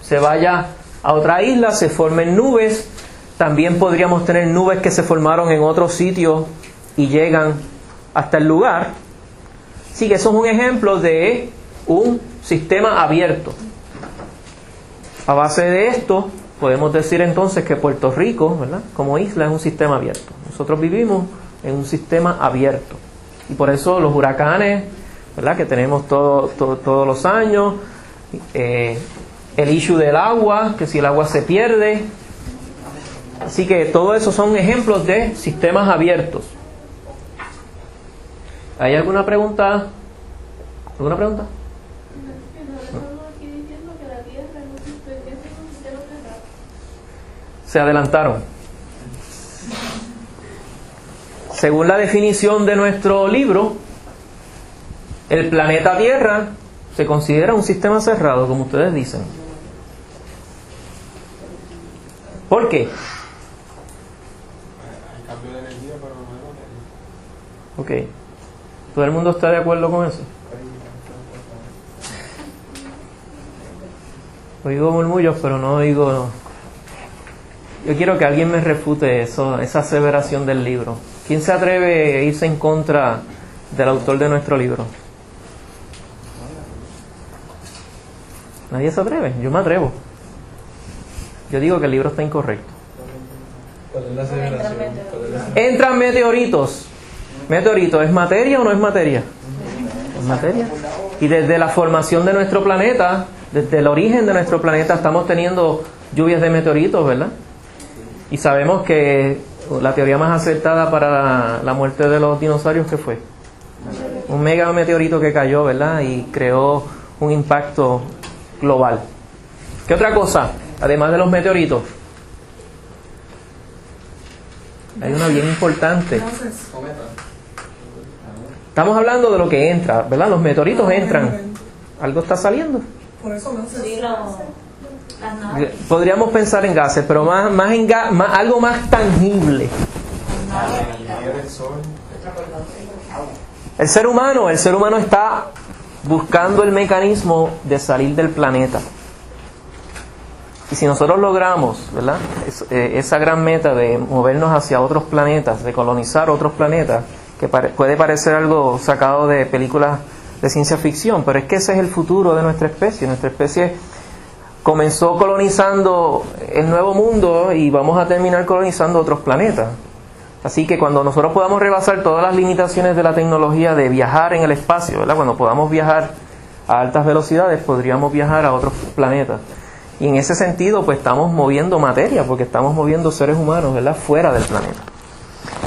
se vaya a otra isla, se formen nubes. También podríamos tener nubes que se formaron en otro sitio y llegan hasta el lugar. Así que eso es un ejemplo de un sistema abierto. A base de esto, podemos decir entonces que Puerto Rico, ¿verdad?, como isla, es un sistema abierto. Nosotros vivimos en un sistema abierto. Y por eso los huracanes, ¿verdad?, que tenemos todos los años, el issue del agua, que si el agua se pierde. Así que todo eso son ejemplos de sistemas abiertos. ¿Hay alguna pregunta? ¿Alguna pregunta? Se adelantaron. Según la definición de nuestro libro, el planeta Tierra se considera un sistema cerrado, como ustedes dicen. ¿Por qué? Hay cambio de energía, pero no de materia. Ok. ¿Todo el mundo está de acuerdo con eso? Oigo murmullos, pero no oigo... Yo quiero que alguien me refute eso, esa aseveración del libro. ¿Quién se atreve a irse en contra del autor de nuestro libro? ¿Nadie se atreve? Yo me atrevo. Yo digo que el libro está incorrecto. ¿Cuál es la aseveración? Entran meteoritos. ¿Meteorito es materia o no es materia? Es materia. Y desde la formación de nuestro planeta, desde el origen de nuestro planeta, estamos teniendo lluvias de meteoritos, ¿verdad? Y sabemos que la teoría más acertada para la muerte de los dinosaurios, ¿qué fue? Un mega meteorito que cayó, ¿verdad? Y creó un impacto global. ¿Qué otra cosa? Además de los meteoritos. Hay una bien importante. Estamos hablando de lo que entra, ¿verdad? Los meteoritos entran. ¿Algo está saliendo? Por eso no sé. Podríamos pensar en gases, pero más algo más tangible. El ser humano está buscando el mecanismo de salir del planeta. Y si nosotros logramos, ¿verdad?, esa gran meta de movernos hacia otros planetas, de colonizar otros planetas, que puede parecer algo sacado de películas de ciencia ficción, pero es que ese es el futuro de nuestra especie. Nuestra especie comenzó colonizando el nuevo mundo y vamos a terminar colonizando otros planetas. Así que cuando nosotros podamos rebasar todas las limitaciones de la tecnología de viajar en el espacio, ¿verdad? Cuando podamos viajar a altas velocidades, podríamos viajar a otros planetas. Y en ese sentido, pues estamos moviendo materia, porque estamos moviendo seres humanos, ¿verdad?, fuera del planeta.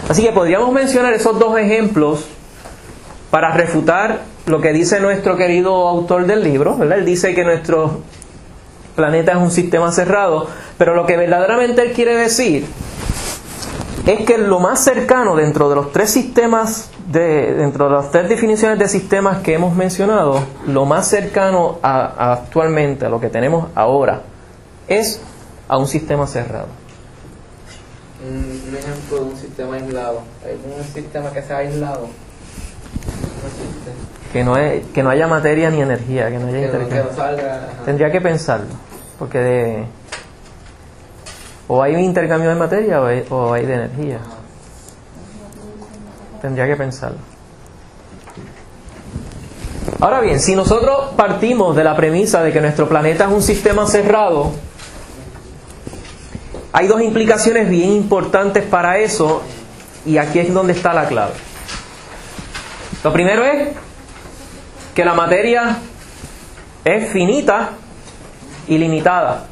Así que podríamos mencionar esos dos ejemplos para refutar lo que dice nuestro querido autor del libro, ¿verdad? Él dice que nuestro planeta es un sistema cerrado, pero lo que verdaderamente él quiere decir es que lo más cercano dentro de los tres sistemas, dentro de las tres definiciones de sistemas que hemos mencionado, lo más cercano actualmente a lo que tenemos ahora es a un sistema cerrado. Un ejemplo de un sistema aislado. ¿Hay un sistema que sea aislado? No existe. Que no haya materia ni energía, que no haya intercambio. Que no salga, ajá. Tendría que pensarlo, porque o hay un intercambio de materia o hay de energía. Tendría que pensarlo. Ahora bien, si nosotros partimos de la premisa de que nuestro planeta es un sistema cerrado, hay dos implicaciones bien importantes para eso, y aquí es donde está la clave. Lo primero es que la materia es finita y limitada.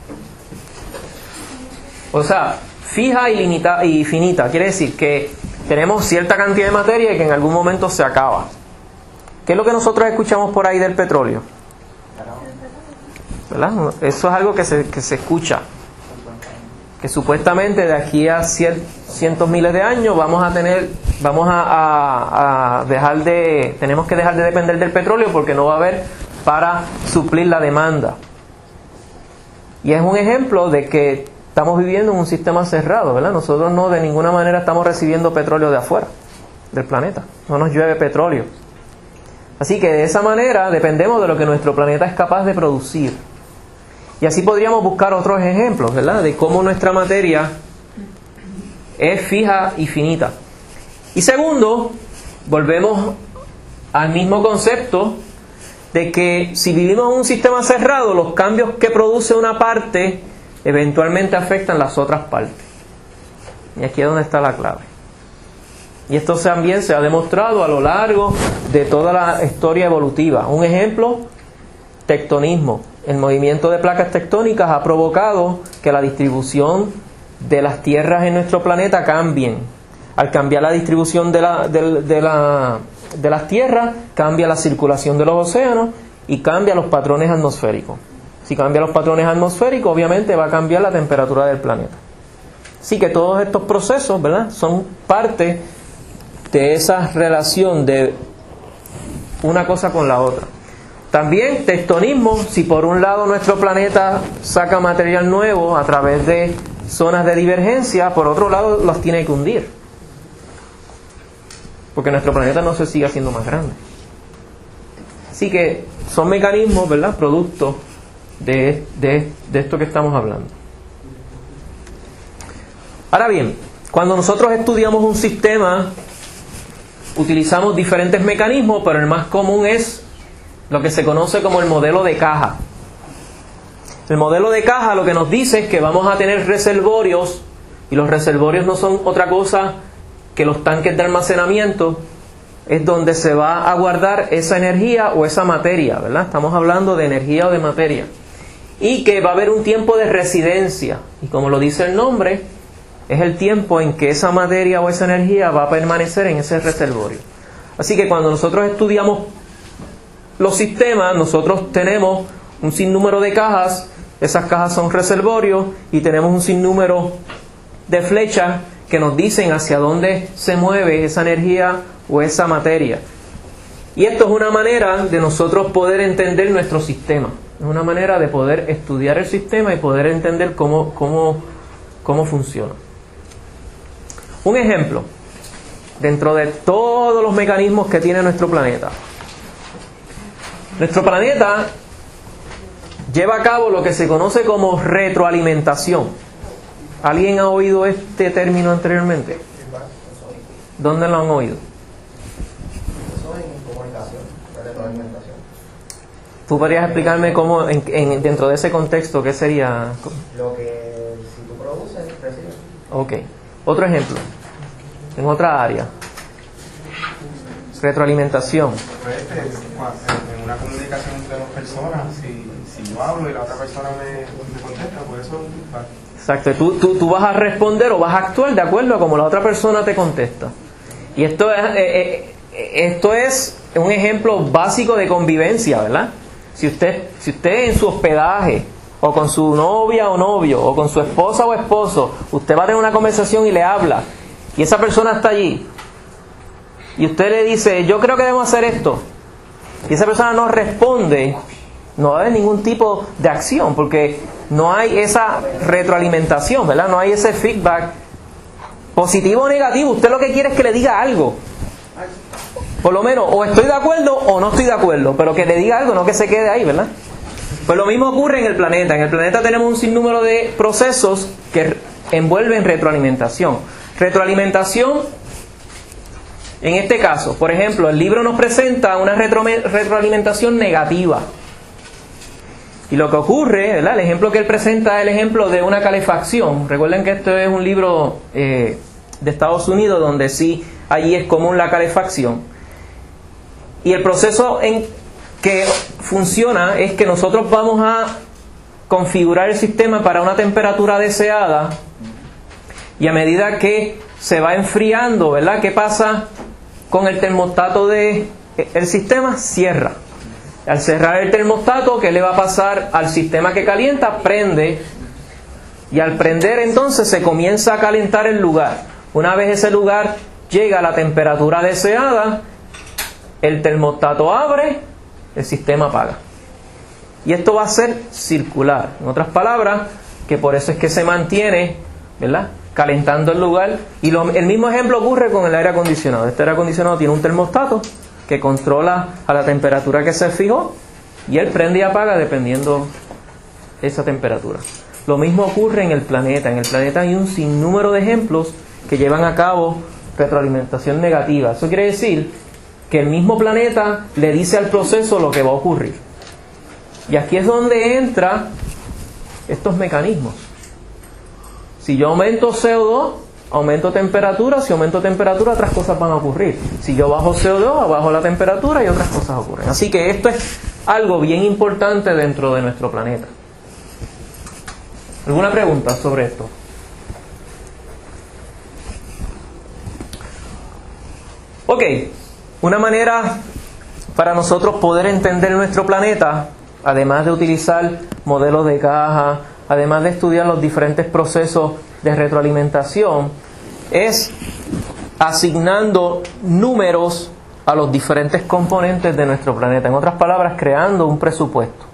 O sea, fija y finita. Quiere decir que tenemos cierta cantidad de materia y que en algún momento se acaba. ¿Qué es lo que nosotros escuchamos por ahí del petróleo? ¿Verdad? Eso es algo que se escucha. Que supuestamente de aquí a cientos miles de años tenemos que dejar de depender del petróleo porque no va a haber para suplir la demanda. Y es un ejemplo de que estamos viviendo en un sistema cerrado, ¿verdad? Nosotros no de ninguna manera estamos recibiendo petróleo de afuera del planeta. No nos llueve petróleo. Así que de esa manera dependemos de lo que nuestro planeta es capaz de producir. Y así podríamos buscar otros ejemplos, ¿verdad?, de cómo nuestra materia es fija y finita. Y segundo, volvemos al mismo concepto de que si vivimos en un sistema cerrado, los cambios que produce una parte eventualmente afectan las otras partes. Y aquí es donde está la clave. Y esto también se ha demostrado a lo largo de toda la historia evolutiva. Un ejemplo, tectonismo. El movimiento de placas tectónicas ha provocado que la distribución de las tierras en nuestro planeta cambien. Al cambiar la distribución de las tierras, cambia la circulación de los océanos y cambia los patrones atmosféricos. Si cambia los patrones atmosféricos, obviamente va a cambiar la temperatura del planeta. Así que todos estos procesos, ¿verdad?, son parte de esa relación de una cosa con la otra. También tectonismo, si por un lado nuestro planeta saca material nuevo a través de zonas de divergencia, por otro lado los tiene que hundir. Porque nuestro planeta no se sigue haciendo más grande. Así que son mecanismos, ¿verdad?, producto de esto que estamos hablando. Ahora bien, cuando nosotros estudiamos un sistema, utilizamos diferentes mecanismos, pero el más común es lo que se conoce como el modelo de caja. El modelo de caja lo que nos dice es que vamos a tener reservorios, y los reservorios no son otra cosa que los tanques de almacenamiento, es donde se va a guardar esa energía o esa materia, ¿verdad? Estamos hablando de energía o de materia. Y que va a haber un tiempo de residencia, y como lo dice el nombre, es el tiempo en que esa materia o esa energía va a permanecer en ese reservorio. Así que cuando nosotros estudiamos los sistemas, nosotros tenemos un sinnúmero de cajas, esas cajas son reservorios, y tenemos un sinnúmero de flechas que nos dicen hacia dónde se mueve esa energía o esa materia. Y esto es una manera de nosotros poder entender nuestro sistema, es una manera de poder estudiar el sistema y poder entender cómo funciona. Un ejemplo, dentro de todos los mecanismos que tiene nuestro planeta. Nuestro planeta lleva a cabo lo que se conoce como retroalimentación. ¿Alguien ha oído este término anteriormente? ¿Dónde lo han oído? retroalimentación. ¿Tú podrías explicarme cómo, dentro de ese contexto, qué sería? Lo que si tú produces, recibes. Ok. Otro ejemplo. En otra área. Retroalimentación. Pues, en una comunicación entre dos personas, si yo hablo y la otra persona me contesta, pues eso es un feedback. Exacto. Tú vas a responder o vas a actuar de acuerdo a como la otra persona te contesta. Y esto es un ejemplo básico de convivencia, ¿verdad? Si usted en su hospedaje, o con su novia o novio, o con su esposa o esposo, usted va a tener una conversación y le habla, y esa persona está allí, y usted le dice, yo creo que debemos hacer esto, y esa persona no responde, no va a haber ningún tipo de acción, porque no hay esa retroalimentación, ¿verdad? No hay ese feedback positivo o negativo. Usted lo que quiere es que le diga algo. Por lo menos, o estoy de acuerdo o no estoy de acuerdo, pero que le diga algo, no que se quede ahí, ¿verdad? Pues lo mismo ocurre en el planeta. En el planeta tenemos un sinnúmero de procesos que envuelven retroalimentación. Retroalimentación, en este caso, por ejemplo, el libro nos presenta una retroalimentación negativa. Y lo que ocurre, ¿verdad? El ejemplo que él presenta es el ejemplo de una calefacción. Recuerden que esto es un libro de Estados Unidos donde sí, allí es común la calefacción. Y el proceso en que funciona es que nosotros vamos a configurar el sistema para una temperatura deseada, y a medida que se va enfriando, ¿verdad? ¿Qué pasa con el termostato del sistema? Cierra. Al cerrar el termostato, ¿qué le va a pasar al sistema que calienta? Prende. Y al prender, entonces se comienza a calentar el lugar. Una vez ese lugar llega a la temperatura deseada, el termostato abre, el sistema apaga. Y esto va a ser circular. En otras palabras, que por eso es que se mantiene, ¿verdad?, calentando el lugar. Y el mismo ejemplo ocurre con el aire acondicionado. Este aire acondicionado tiene un termostato que controla a la temperatura que se fijó, y él prende y apaga dependiendo de esa temperatura. Lo mismo ocurre en el planeta. En el planeta hay un sinnúmero de ejemplos que llevan a cabo retroalimentación negativa. Eso quiere decir que el mismo planeta le dice al proceso lo que va a ocurrir. Y aquí es donde entran estos mecanismos. Si yo aumento CO2, aumento temperatura. Si aumento temperatura, otras cosas van a ocurrir. Si yo bajo CO2, bajo la temperatura y otras cosas ocurren. Así que esto es algo bien importante dentro de nuestro planeta. ¿Alguna pregunta sobre esto? Ok, una manera para nosotros poder entender nuestro planeta, además de utilizar modelos de caja, además de estudiar los diferentes procesos de retroalimentación, es asignando números a los diferentes componentes de nuestro planeta. En otras palabras, creando un presupuesto.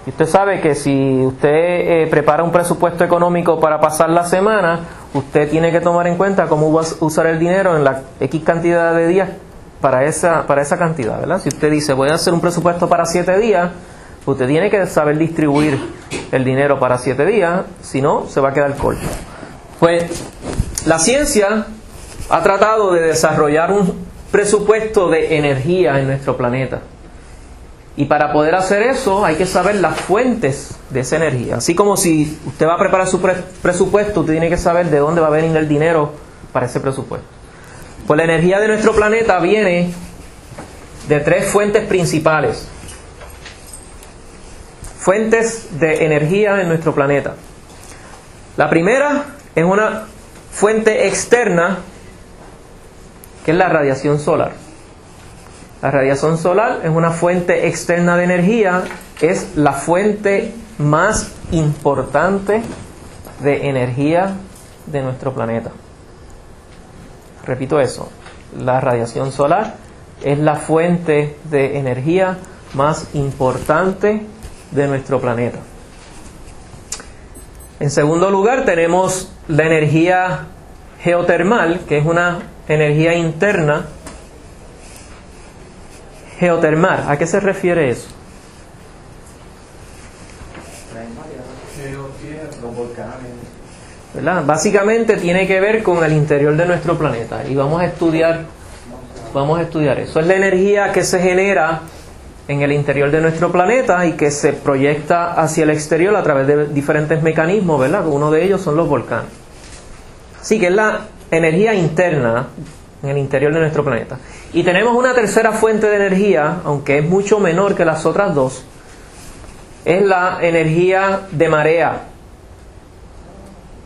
Y usted sabe que si usted prepara un presupuesto económico para pasar la semana, usted tiene que tomar en cuenta cómo va a usar el dinero en la X cantidad de días para esa cantidad, ¿verdad? Si usted dice, voy a hacer un presupuesto para 7 días, usted tiene que saber distribuir el dinero para 7 días, si no, se va a quedar corto. Pues la ciencia ha tratado de desarrollar un presupuesto de energía en nuestro planeta. Y para poder hacer eso hay que saber las fuentes de esa energía. Así como si usted va a preparar su presupuesto, usted tiene que saber de dónde va a venir el dinero para ese presupuesto. Pues la energía de nuestro planeta viene de 3 fuentes principales. Fuentes de energía en nuestro planeta. La primera es una fuente externa, que es la radiación solar. La radiación solar es una fuente externa de energía, es la fuente más importante de energía de nuestro planeta. Repito eso, la radiación solar es la fuente de energía más importante de nuestro planeta. En segundo lugar tenemos la energía geotermal, que es una energía interna. Geotermal, ¿a qué se refiere eso? Los volcanes. ¿Verdad? Básicamente tiene que ver con el interior de nuestro planeta, y vamos a estudiar Vamos a estudiar eso. Es la energía que se genera en el interior de nuestro planeta y que se proyecta hacia el exterior a través de diferentes mecanismos, ¿verdad? Uno de ellos son los volcanes. Así que es la energía interna en el interior de nuestro planeta. Y tenemos una tercera fuente de energía, aunque es mucho menor que las otras dos, es la energía de marea.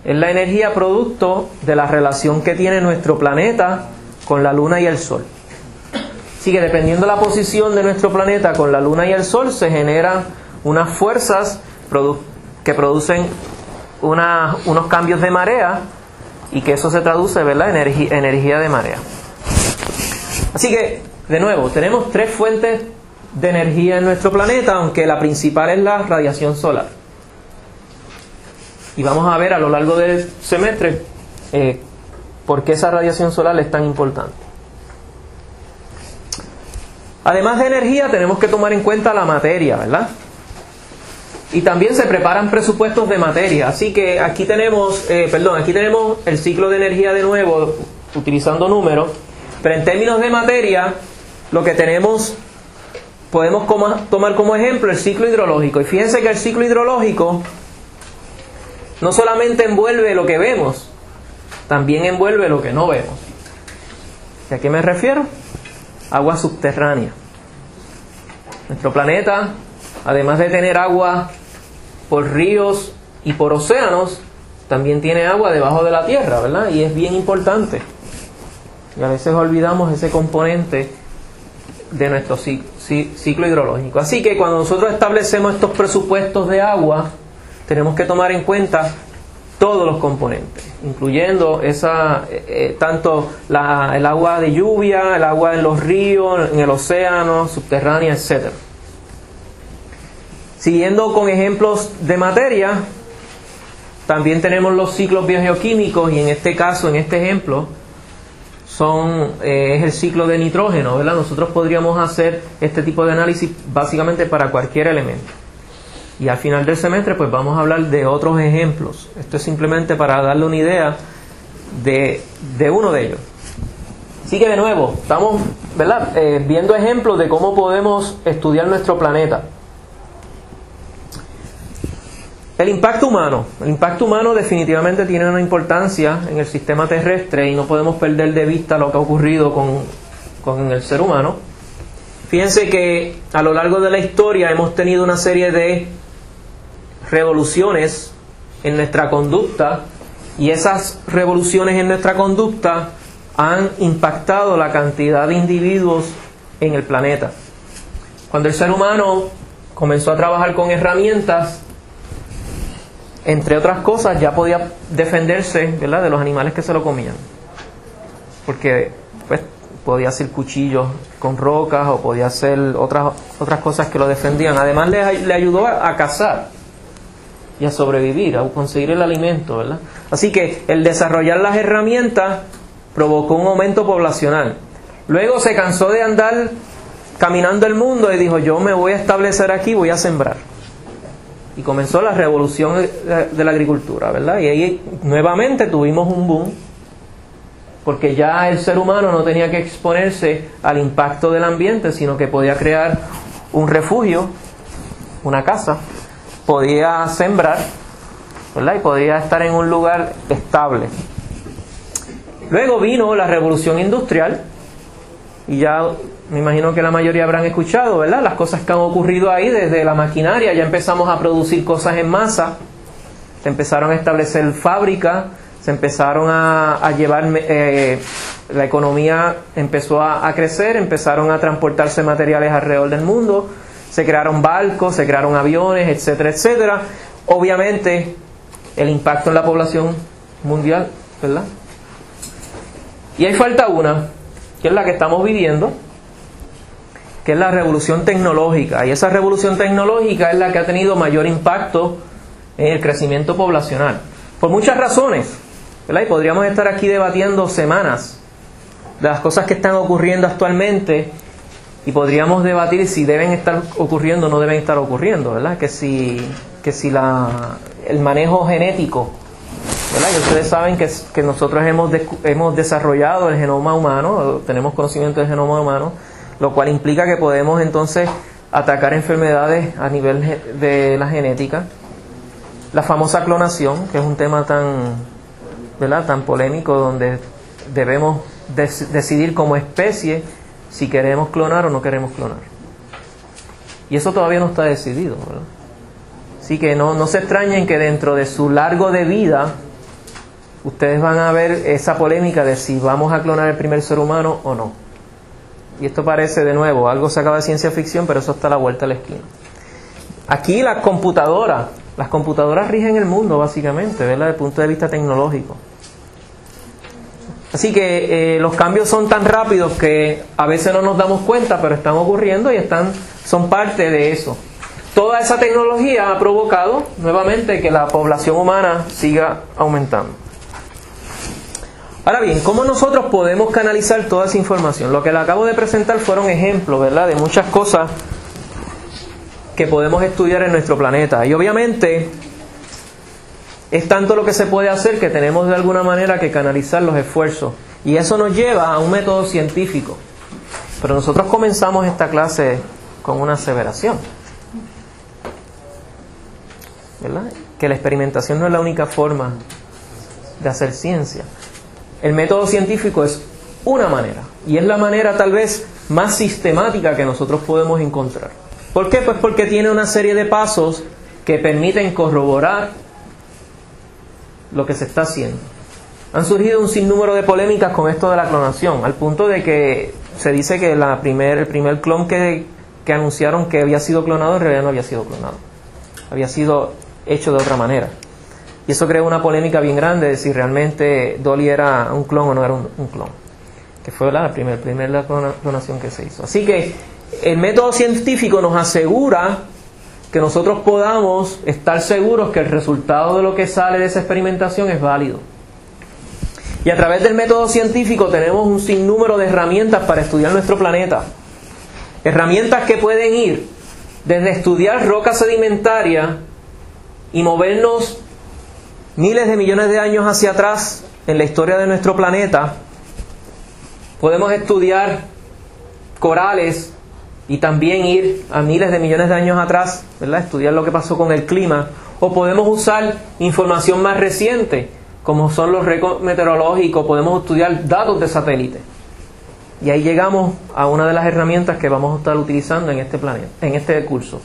Es la energía producto de la relación que tiene nuestro planeta con la Luna y el Sol. Así que dependiendo de la posición de nuestro planeta con la Luna y el Sol, se generan unas fuerzas que producen unos cambios de marea, y que eso se traduce, ¿verdad?, energía de marea. Así que, de nuevo, tenemos tres fuentes de energía en nuestro planeta, aunque la principal es la radiación solar. Y vamos a ver a lo largo del semestre por qué esa radiación solar es tan importante. Además de energía, tenemos que tomar en cuenta la materia, ¿verdad? Y también se preparan presupuestos de materia. Así que aquí tenemos, aquí tenemos el ciclo de energía de nuevo, utilizando números. Pero en términos de materia, lo que tenemos, podemos tomar como ejemplo el ciclo hidrológico. Y fíjense que el ciclo hidrológico no solamente envuelve lo que vemos, también envuelve lo que no vemos. ¿Y a qué me refiero? Agua subterránea. Nuestro planeta, además de tener agua por ríos y por océanos, también tiene agua debajo de la tierra, ¿verdad? Y es bien importante. Y a veces olvidamos ese componente de nuestro ciclo hidrológico. Así que cuando nosotros establecemos estos presupuestos de agua, tenemos que tomar en cuenta todos los componentes, incluyendo tanto el agua de lluvia, el agua en los ríos, en el océano, subterránea, etc. Siguiendo con ejemplos de materia, también tenemos los ciclos biogeoquímicos, y en este caso, en este ejemplo, es el ciclo de nitrógeno, ¿verdad? Nosotros podríamos hacer este tipo de análisis básicamente para cualquier elemento. Y al final del semestre pues vamos a hablar de otros ejemplos. Esto es simplemente para darle una idea de uno de ellos. Así que de nuevo, estamos, ¿verdad?, viendo ejemplos de cómo podemos estudiar nuestro planeta. El impacto humano. El impacto humano definitivamente tiene una importancia en el sistema terrestre y no podemos perder de vista lo que ha ocurrido con el ser humano. Fíjense que a lo largo de la historia hemos tenido una serie de revoluciones en nuestra conducta, y esas revoluciones en nuestra conducta han impactado la cantidad de individuos en el planeta. Cuando el ser humano comenzó a trabajar con herramientas, entre otras cosas, ya podía defenderse, ¿verdad?, de los animales que se lo comían, porque pues podía hacer cuchillos con rocas, o podía hacer otras cosas que lo defendían. Además le ayudó a cazar y a sobrevivir, a conseguir el alimento, ¿verdad? Así que el desarrollar las herramientas provocó un aumento poblacional. Luego se cansó de andar caminando el mundo y dijo: yo me voy a establecer aquí, voy a sembrar. Y comenzó la revolución de la agricultura, ¿verdad? Y ahí nuevamente tuvimos un boom, porque ya el ser humano no tenía que exponerse al impacto del ambiente, sino que podía crear un refugio, una casa, podía sembrar, ¿verdad?, y podía estar en un lugar estable. Luego vino la revolución industrial, y ya me imagino que la mayoría habrán escuchado, ¿verdad?, las cosas que han ocurrido ahí. Desde la maquinaria ya empezamos a producir cosas en masa, se empezaron a establecer fábricas, se empezaron a llevar, la economía empezó a crecer, empezaron a transportarse materiales alrededor del mundo, se crearon barcos, se crearon aviones, etcétera, etcétera. Obviamente el impacto en la población mundial, ¿verdad? Y ahí falta una, que es la que estamos viviendo, que es la revolución tecnológica. Y esa revolución tecnológica es la que ha tenido mayor impacto en el crecimiento poblacional, por muchas razones, ¿verdad? Y podríamos estar aquí debatiendo semanas de las cosas que están ocurriendo actualmente, y podríamos debatir si deben estar ocurriendo o no deben estar ocurriendo, ¿verdad? Que si el manejo genético ¿verdad? Y ustedes saben que nosotros hemos desarrollado el genoma humano, tenemos conocimiento del genoma humano, lo cual implica que podemos entonces atacar enfermedades a nivel de la genética. La famosa clonación, que es un tema tan, ¿verdad?, tan polémico, donde debemos decidir como especie si queremos clonar o no queremos clonar. Y eso todavía no está decidido, ¿verdad? Así que no se extrañen que dentro de su largo de vida ustedes van a ver esa polémica de si vamos a clonar el primer ser humano o no. Y esto parece, de nuevo, algo sacado de ciencia ficción, pero eso está a la vuelta de la esquina. Aquí las computadoras rigen el mundo, básicamente, ¿verdad?, desde el punto de vista tecnológico. Así que los cambios son tan rápidos que a veces no nos damos cuenta, pero están ocurriendo y son parte de eso. Toda esa tecnología ha provocado nuevamente que la población humana siga aumentando. Ahora bien, ¿cómo nosotros podemos canalizar toda esa información? Lo que le acabo de presentar fueron ejemplos, ¿verdad?, de muchas cosas que podemos estudiar en nuestro planeta. Y obviamente es tanto lo que se puede hacer que tenemos de alguna manera que canalizar los esfuerzos. Y eso nos lleva a un método científico. Pero nosotros comenzamos esta clase con una aseveración, ¿verdad?, que la experimentación no es la única forma de hacer ciencia. El método científico es una manera, y es la manera tal vez más sistemática que nosotros podemos encontrar. ¿Por qué? Pues porque tiene una serie de pasos que permiten corroborar lo que se está haciendo. Han surgido un sinnúmero de polémicas con esto de la clonación, al punto de que se dice que el primer clon que anunciaron que había sido clonado en realidad no había sido clonado, había sido hecho de otra manera. Y eso creó una polémica bien grande de si realmente Dolly era un clon o no era un clon, que fue la primera clonación que se hizo. Así que el método científico nos asegura que nosotros podamos estar seguros que el resultado de lo que sale de esa experimentación es válido. Y a través del método científico tenemos un sinnúmero de herramientas para estudiar nuestro planeta. Herramientas que pueden ir desde estudiar roca sedimentaria y movernos miles de millones de años hacia atrás en la historia de nuestro planeta. Podemos estudiar corales y también ir a miles de millones de años atrás, ¿verdad?, estudiar lo que pasó con el clima. O podemos usar información más reciente, como son los récords meteorológicos. Podemos estudiar datos de satélite. Y ahí llegamos a una de las herramientas que vamos a estar utilizando en este curso.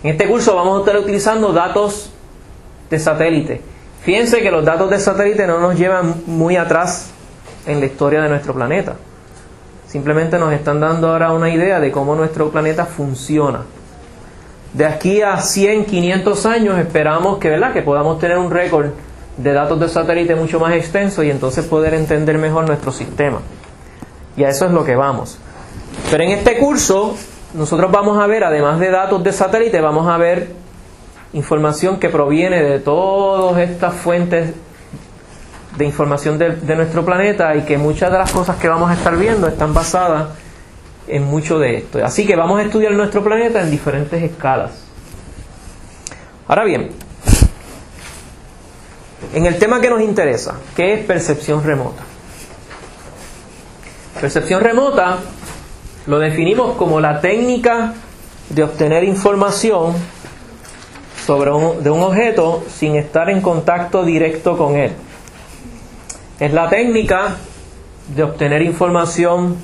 En este curso vamos a estar utilizando datos de satélite. Fíjense que los datos de satélite no nos llevan muy atrás en la historia de nuestro planeta. Simplemente nos están dando ahora una idea de cómo nuestro planeta funciona. De aquí a 100, 500 años esperamos que podamos tener un récord de datos de satélite mucho más extenso y entonces poder entender mejor nuestro sistema. Y a eso es lo que vamos. Pero en este curso nosotros vamos a ver, además de datos de satélite, vamos a ver información que proviene de todas estas fuentes de información de nuestro planeta, y que muchas de las cosas que vamos a estar viendo están basadas en mucho de esto. Así que vamos a estudiar nuestro planeta en diferentes escalas. Ahora bien, en el tema que nos interesa, ¿qué es percepción remota? Percepción remota lo definimos como la técnica de obtener información de un objeto sin estar en contacto directo con él. Es la técnica de obtener información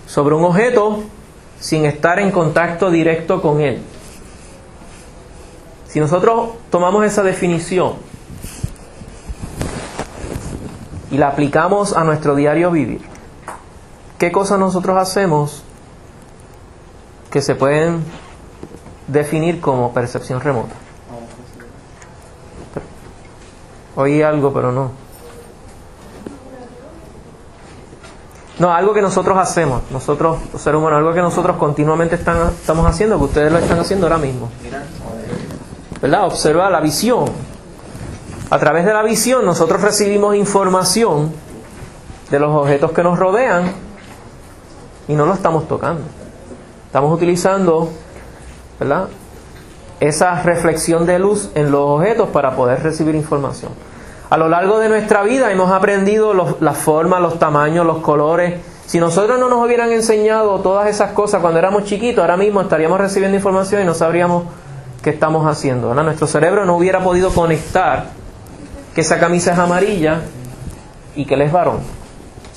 sobre un objeto sin estar en contacto directo con él. Si nosotros tomamos esa definición y la aplicamos a nuestro diario vivir, ¿qué cosas nosotros hacemos que se pueden definir como percepción remota? Oí algo, pero no. No, algo que nosotros hacemos, nosotros, los seres humanos, algo que nosotros continuamente estamos haciendo, que ustedes lo están haciendo ahora mismo, ¿verdad? Observa la visión. A través de la visión nosotros recibimos información de los objetos que nos rodean y no lo estamos tocando. Estamos utilizando, ¿verdad?, esa reflexión de luz en los objetos para poder recibir información. A lo largo de nuestra vida hemos aprendido las formas, los tamaños, los colores. Si nosotros no nos hubieran enseñado todas esas cosas cuando éramos chiquitos, ahora mismo estaríamos recibiendo información y no sabríamos qué estamos haciendo, ¿verdad? Nuestro cerebro no hubiera podido conectar que esa camisa es amarilla y que él es varón,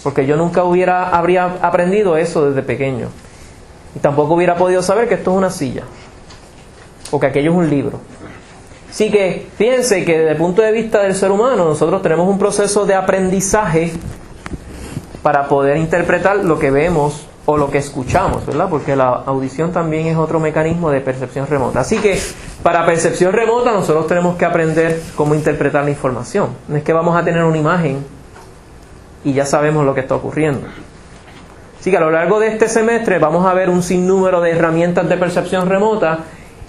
porque yo nunca habría aprendido eso desde pequeño. Y tampoco hubiera podido saber que esto es una silla o que aquello es un libro. Así que fíjense que desde el punto de vista del ser humano nosotros tenemos un proceso de aprendizaje para poder interpretar lo que vemos o lo que escuchamos, ¿verdad? Porque la audición también es otro mecanismo de percepción remota. Así que para percepción remota nosotros tenemos que aprender cómo interpretar la información. No es que vamos a tener una imagen y ya sabemos lo que está ocurriendo. Así que a lo largo de este semestre vamos a ver un sinnúmero de herramientas de percepción remota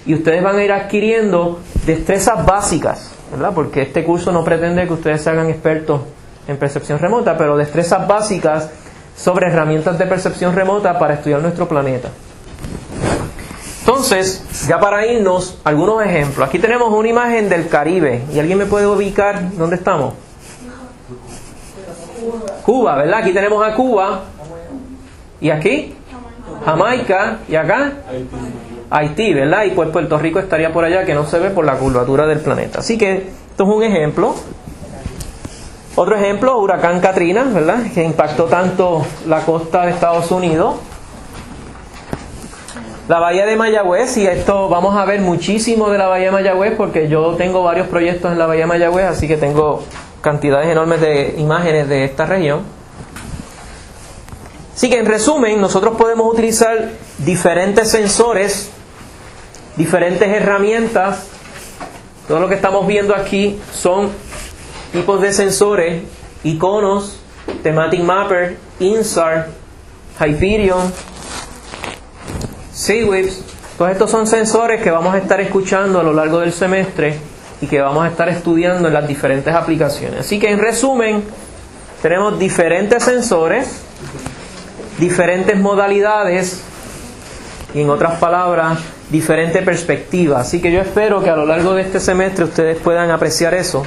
y ustedes van a ir adquiriendo destrezas básicas, ¿verdad? Porque este curso no pretende que ustedes se hagan expertos en percepción remota, pero destrezas básicas sobre herramientas de percepción remota para estudiar nuestro planeta. Entonces, ya para irnos, algunos ejemplos. Aquí tenemos una imagen del Caribe. ¿Y alguien me puede ubicar dónde estamos? Cuba, ¿verdad? Aquí tenemos a Cuba. ¿Y aquí? Jamaica. ¿Y acá? Haití, ¿verdad? Y pues Puerto Rico estaría por allá, que no se ve por la curvatura del planeta. Así que esto es un ejemplo. Otro ejemplo, huracán Katrina, ¿verdad? Que impactó tanto la costa de Estados Unidos. La bahía de Mayagüez, y esto vamos a ver muchísimo de la bahía de Mayagüez porque yo tengo varios proyectos en la bahía de Mayagüez, así que tengo cantidades enormes de imágenes de esta región. Así que en resumen, nosotros podemos utilizar diferentes sensores, diferentes herramientas. Todo lo que estamos viendo aquí son tipos de sensores, iconos, Thematic Mapper, INSAR, Hyperion, SeaWiz. Todos estos son sensores que vamos a estar escuchando a lo largo del semestre y que vamos a estar estudiando en las diferentes aplicaciones. Así que en resumen, tenemos diferentes sensores, diferentes modalidades y en otras palabras, diferente perspectiva. Así que yo espero que a lo largo de este semestre ustedes puedan apreciar eso